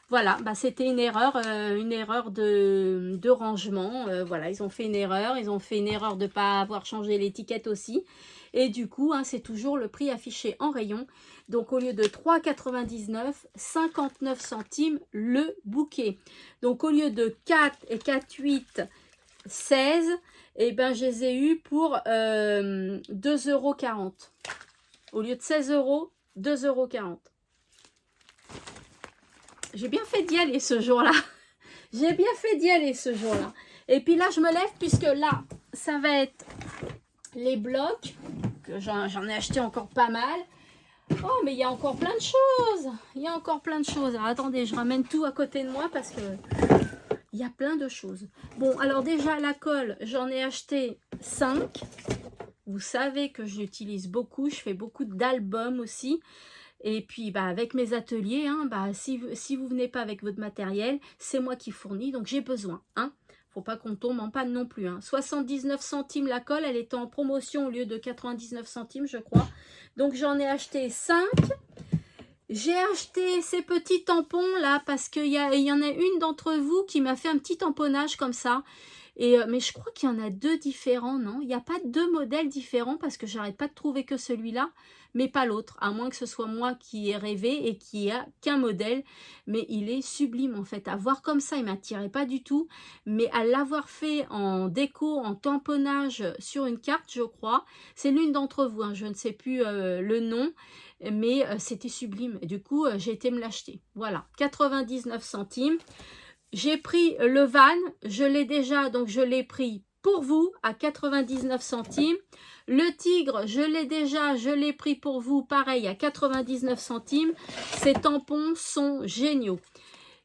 Voilà, bah c'était une erreur de rangement. Voilà, ils ont fait une erreur. Ils ont fait une erreur de ne pas avoir changé l'étiquette aussi. Et du coup, hein, c'est toujours le prix affiché en rayon. Donc, au lieu de 3,99 €, 59 centimes le bouquet. Donc, au lieu de 4 et 4,8, 16, et ben, je les ai eus pour 2,40 €. Au lieu de 16 €, 2,40 €. J'ai bien fait d'y aller ce jour-là. J'ai bien fait d'y aller ce jour-là. Et puis là, je me lève puisque là, ça va être les blocs, que j'en ai acheté encore pas mal. Oh, mais il y a encore plein de choses. Il y a encore plein de choses. Alors, attendez, je ramène tout à côté de moi parce que il y a plein de choses. Bon, alors déjà, la colle, j'en ai acheté 5. Vous savez que j'utilise beaucoup. Je fais beaucoup d'albums aussi. Et puis, bah, avec mes ateliers, hein, bah, si vous venez pas avec votre matériel, c'est moi qui fournis. Donc, j'ai besoin. Hein. Faut pas qu'on tombe en panne non plus. Hein. 79 centimes la colle. Elle est en promotion au lieu de 99 centimes, je crois. Donc, j'en ai acheté 5. J'ai acheté ces petits tampons là parce qu'il y en a une d'entre vous qui m'a fait un petit tamponnage comme ça. Mais je crois qu'il y en a 2 différents, non? Il n'y a pas 2 modèles différents parce que j'arrête pas de trouver que celui-là, mais pas l'autre. À moins que ce soit moi qui ai rêvé et qui a qu'un modèle. Mais il est sublime en fait. À voir comme ça, il ne m'attirait pas du tout. Mais à l'avoir fait en déco, en tamponnage sur une carte, je crois. C'est l'une d'entre vous, hein, je ne sais plus le nom. Mais c'était sublime. Et du coup, j'ai été me l'acheter. Voilà, 99 centimes. J'ai pris le van, je l'ai déjà, donc je l'ai pris pour vous à 99 centimes. Le tigre, je l'ai déjà, je l'ai pris pour vous, pareil, à 99 centimes. Ces tampons sont géniaux.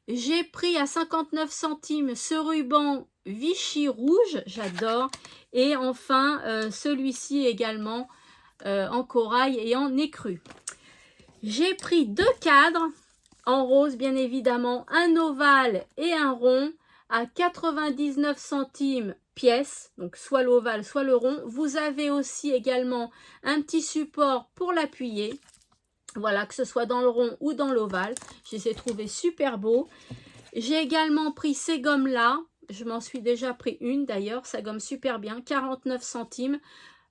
J'ai pris à 59 centimes ce ruban Vichy rouge, j'adore. Et enfin, celui-ci également en corail et en écru. J'ai pris 2 cadres en rose, bien évidemment, un ovale et un rond à 99 centimes pièce, donc soit l'ovale, soit le rond. Vous avez aussi également un petit support pour l'appuyer. Voilà, que ce soit dans le rond ou dans l'ovale. Je les ai trouvés super beaux. J'ai également pris ces gommes-là. Je m'en suis déjà pris une d'ailleurs. Ça gomme super bien, 49 centimes.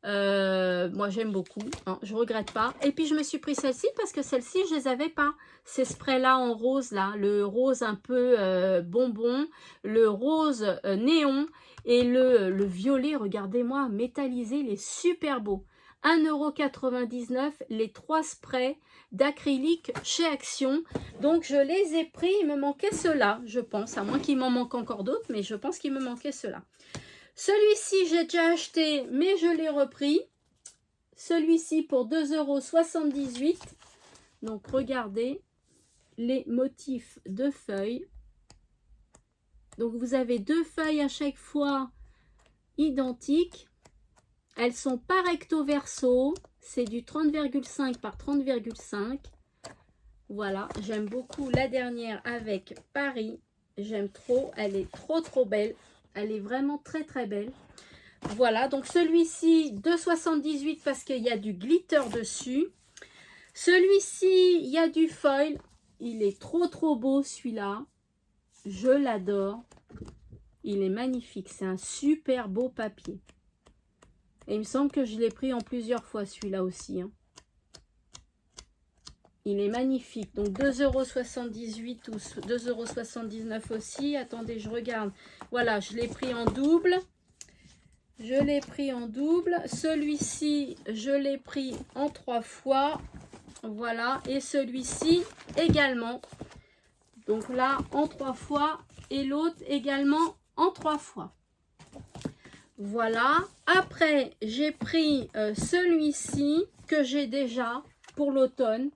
Moi j'aime beaucoup, hein, je regrette pas. Et puis je me suis pris celle-ci parce que celle-ci je les avais pas. Ces sprays là en rose là, le rose un peu bonbon, le rose néon et le violet, regardez-moi, métallisé, il est super beau. 1,99 € les 3 sprays d'acrylique chez Action. Donc je les ai pris, il me manquait ceux-là, je pense, à moins qu'il m'en manque encore d'autres, mais je pense qu'il me manquait ceux-là. Celui-ci, j'ai déjà acheté, mais je l'ai repris. Celui-ci pour 2,78 €. Donc, regardez les motifs de feuilles. Donc, vous avez 2 feuilles à chaque fois identiques. Elles sont pas recto verso. C'est du 30,5 par 30,5. Voilà, j'aime beaucoup la dernière avec Paris. J'aime trop, elle est trop belle. Elle est vraiment très belle. Voilà, donc celui-ci, 2,78 parce qu'il y a du glitter dessus. Celui-ci, il y a du foil. Il est trop beau celui-là. Je l'adore. Il est magnifique. C'est un super beau papier. Et il me semble que je l'ai pris en plusieurs fois celui-là aussi. Hein. Il est magnifique. Donc 2,78 € ou 2,79 € aussi. Attendez, je regarde. Voilà, je l'ai pris en double. Je l'ai pris en double. Celui-ci, je l'ai pris en 3 fois. Voilà. Et celui-ci également. Donc là, en 3 fois. Et l'autre également en 3 fois. Voilà. Après, j'ai pris celui-ci que j'ai déjà pour l'automne.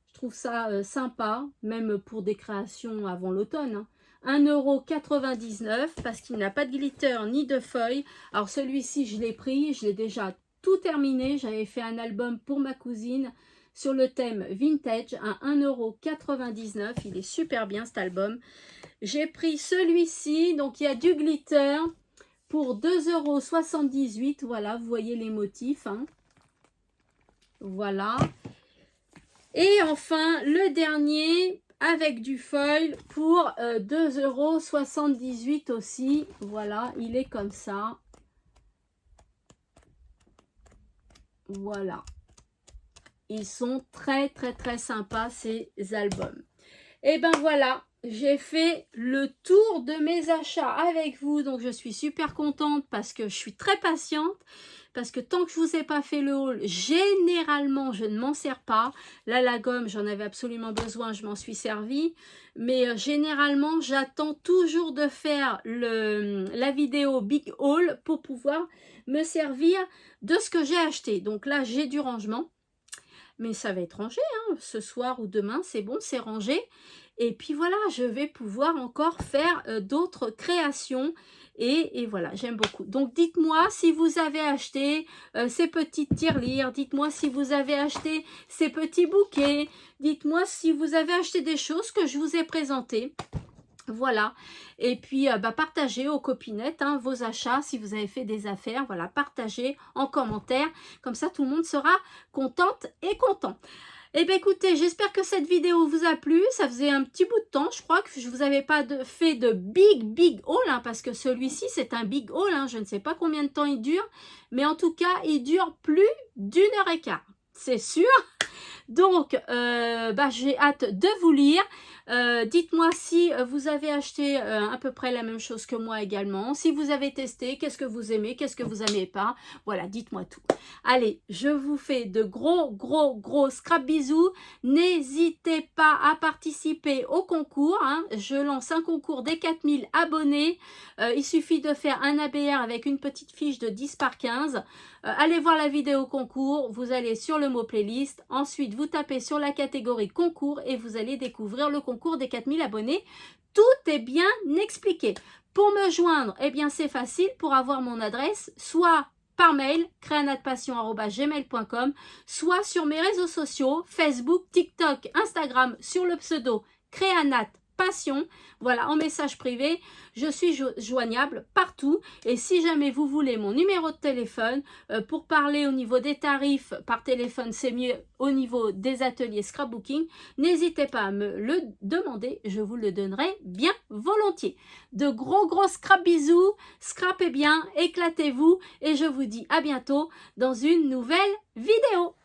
Je trouve ça sympa, même pour des créations avant l'automne. Hein. 1,99 € parce qu'il n'a pas de glitter ni de feuilles. Alors celui-ci, je l'ai pris, je l'ai déjà tout terminé. J'avais fait un album pour ma cousine sur le thème vintage à 1,99 €. Il est super bien cet album. J'ai pris celui-ci, donc il y a du glitter pour 2,78 €. Voilà, vous voyez les motifs. Hein. Voilà. Et enfin, le dernier avec du foil pour 2,78 € aussi. Voilà, il est comme ça. Voilà. Ils sont très sympas ces albums. Et ben voilà, j'ai fait le tour de mes achats avec vous. Donc je suis super contente parce que je suis très patiente. Parce que tant que je vous ai pas fait le haul, généralement, je ne m'en sers pas. Là, la gomme, j'en avais absolument besoin, je m'en suis servi. Mais généralement, j'attends toujours de faire la vidéo Big Haul pour pouvoir me servir de ce que j'ai acheté. Donc là, j'ai du rangement. Mais ça va être rangé, hein. Ce soir ou demain, c'est bon, c'est rangé. Et puis voilà, je vais pouvoir encore faire d'autres créations. Et voilà, j'aime beaucoup. Donc, dites-moi si vous avez acheté ces petites tirelires. Dites-moi si vous avez acheté ces petits bouquets. Dites-moi si vous avez acheté des choses que je vous ai présentées. Voilà, et puis partagez aux copinettes hein, vos achats, si vous avez fait des affaires, voilà, partagez en commentaire, comme ça tout le monde sera contente et content. Eh bien écoutez, j'espère que cette vidéo vous a plu, ça faisait un petit bout de temps, je crois que je vous avais pas fait de big haul, hein, parce que celui-ci c'est un big haul, hein, je ne sais pas combien de temps il dure, mais en tout cas il dure plus d'1h15, c'est sûr. Donc, j'ai hâte de vous lire. Dites-moi si vous avez acheté à peu près la même chose que moi également. Si vous avez testé, qu'est-ce que vous aimez, qu'est-ce que vous n'aimez pas. Voilà, dites-moi tout. Allez, je vous fais de gros scrap bisous. N'hésitez pas à participer au concours. Hein. Je lance un concours des 4000 abonnés. Il suffit de faire un ABR avec une petite fiche de 10 par 15. Allez voir la vidéo concours. Vous allez sur le mot playlist. Ensuite, vous tapez sur la catégorie concours et vous allez découvrir le concours des 4000 abonnés. Tout est bien expliqué. Pour me joindre, eh bien c'est facile. Pour avoir mon adresse, soit par mail, créanatpassion@gmail.com, soit sur mes réseaux sociaux, Facebook, TikTok, Instagram, sur le pseudo créanatpassion. Voilà, en message privé, je suis joignable partout. Et si jamais vous voulez mon numéro de téléphone, pour parler au niveau des tarifs par téléphone, c'est mieux au niveau des ateliers scrapbooking, n'hésitez pas à me le demander, je vous le donnerai bien volontiers. De gros scrap bisous, scrapez bien, éclatez-vous et je vous dis à bientôt dans une nouvelle vidéo.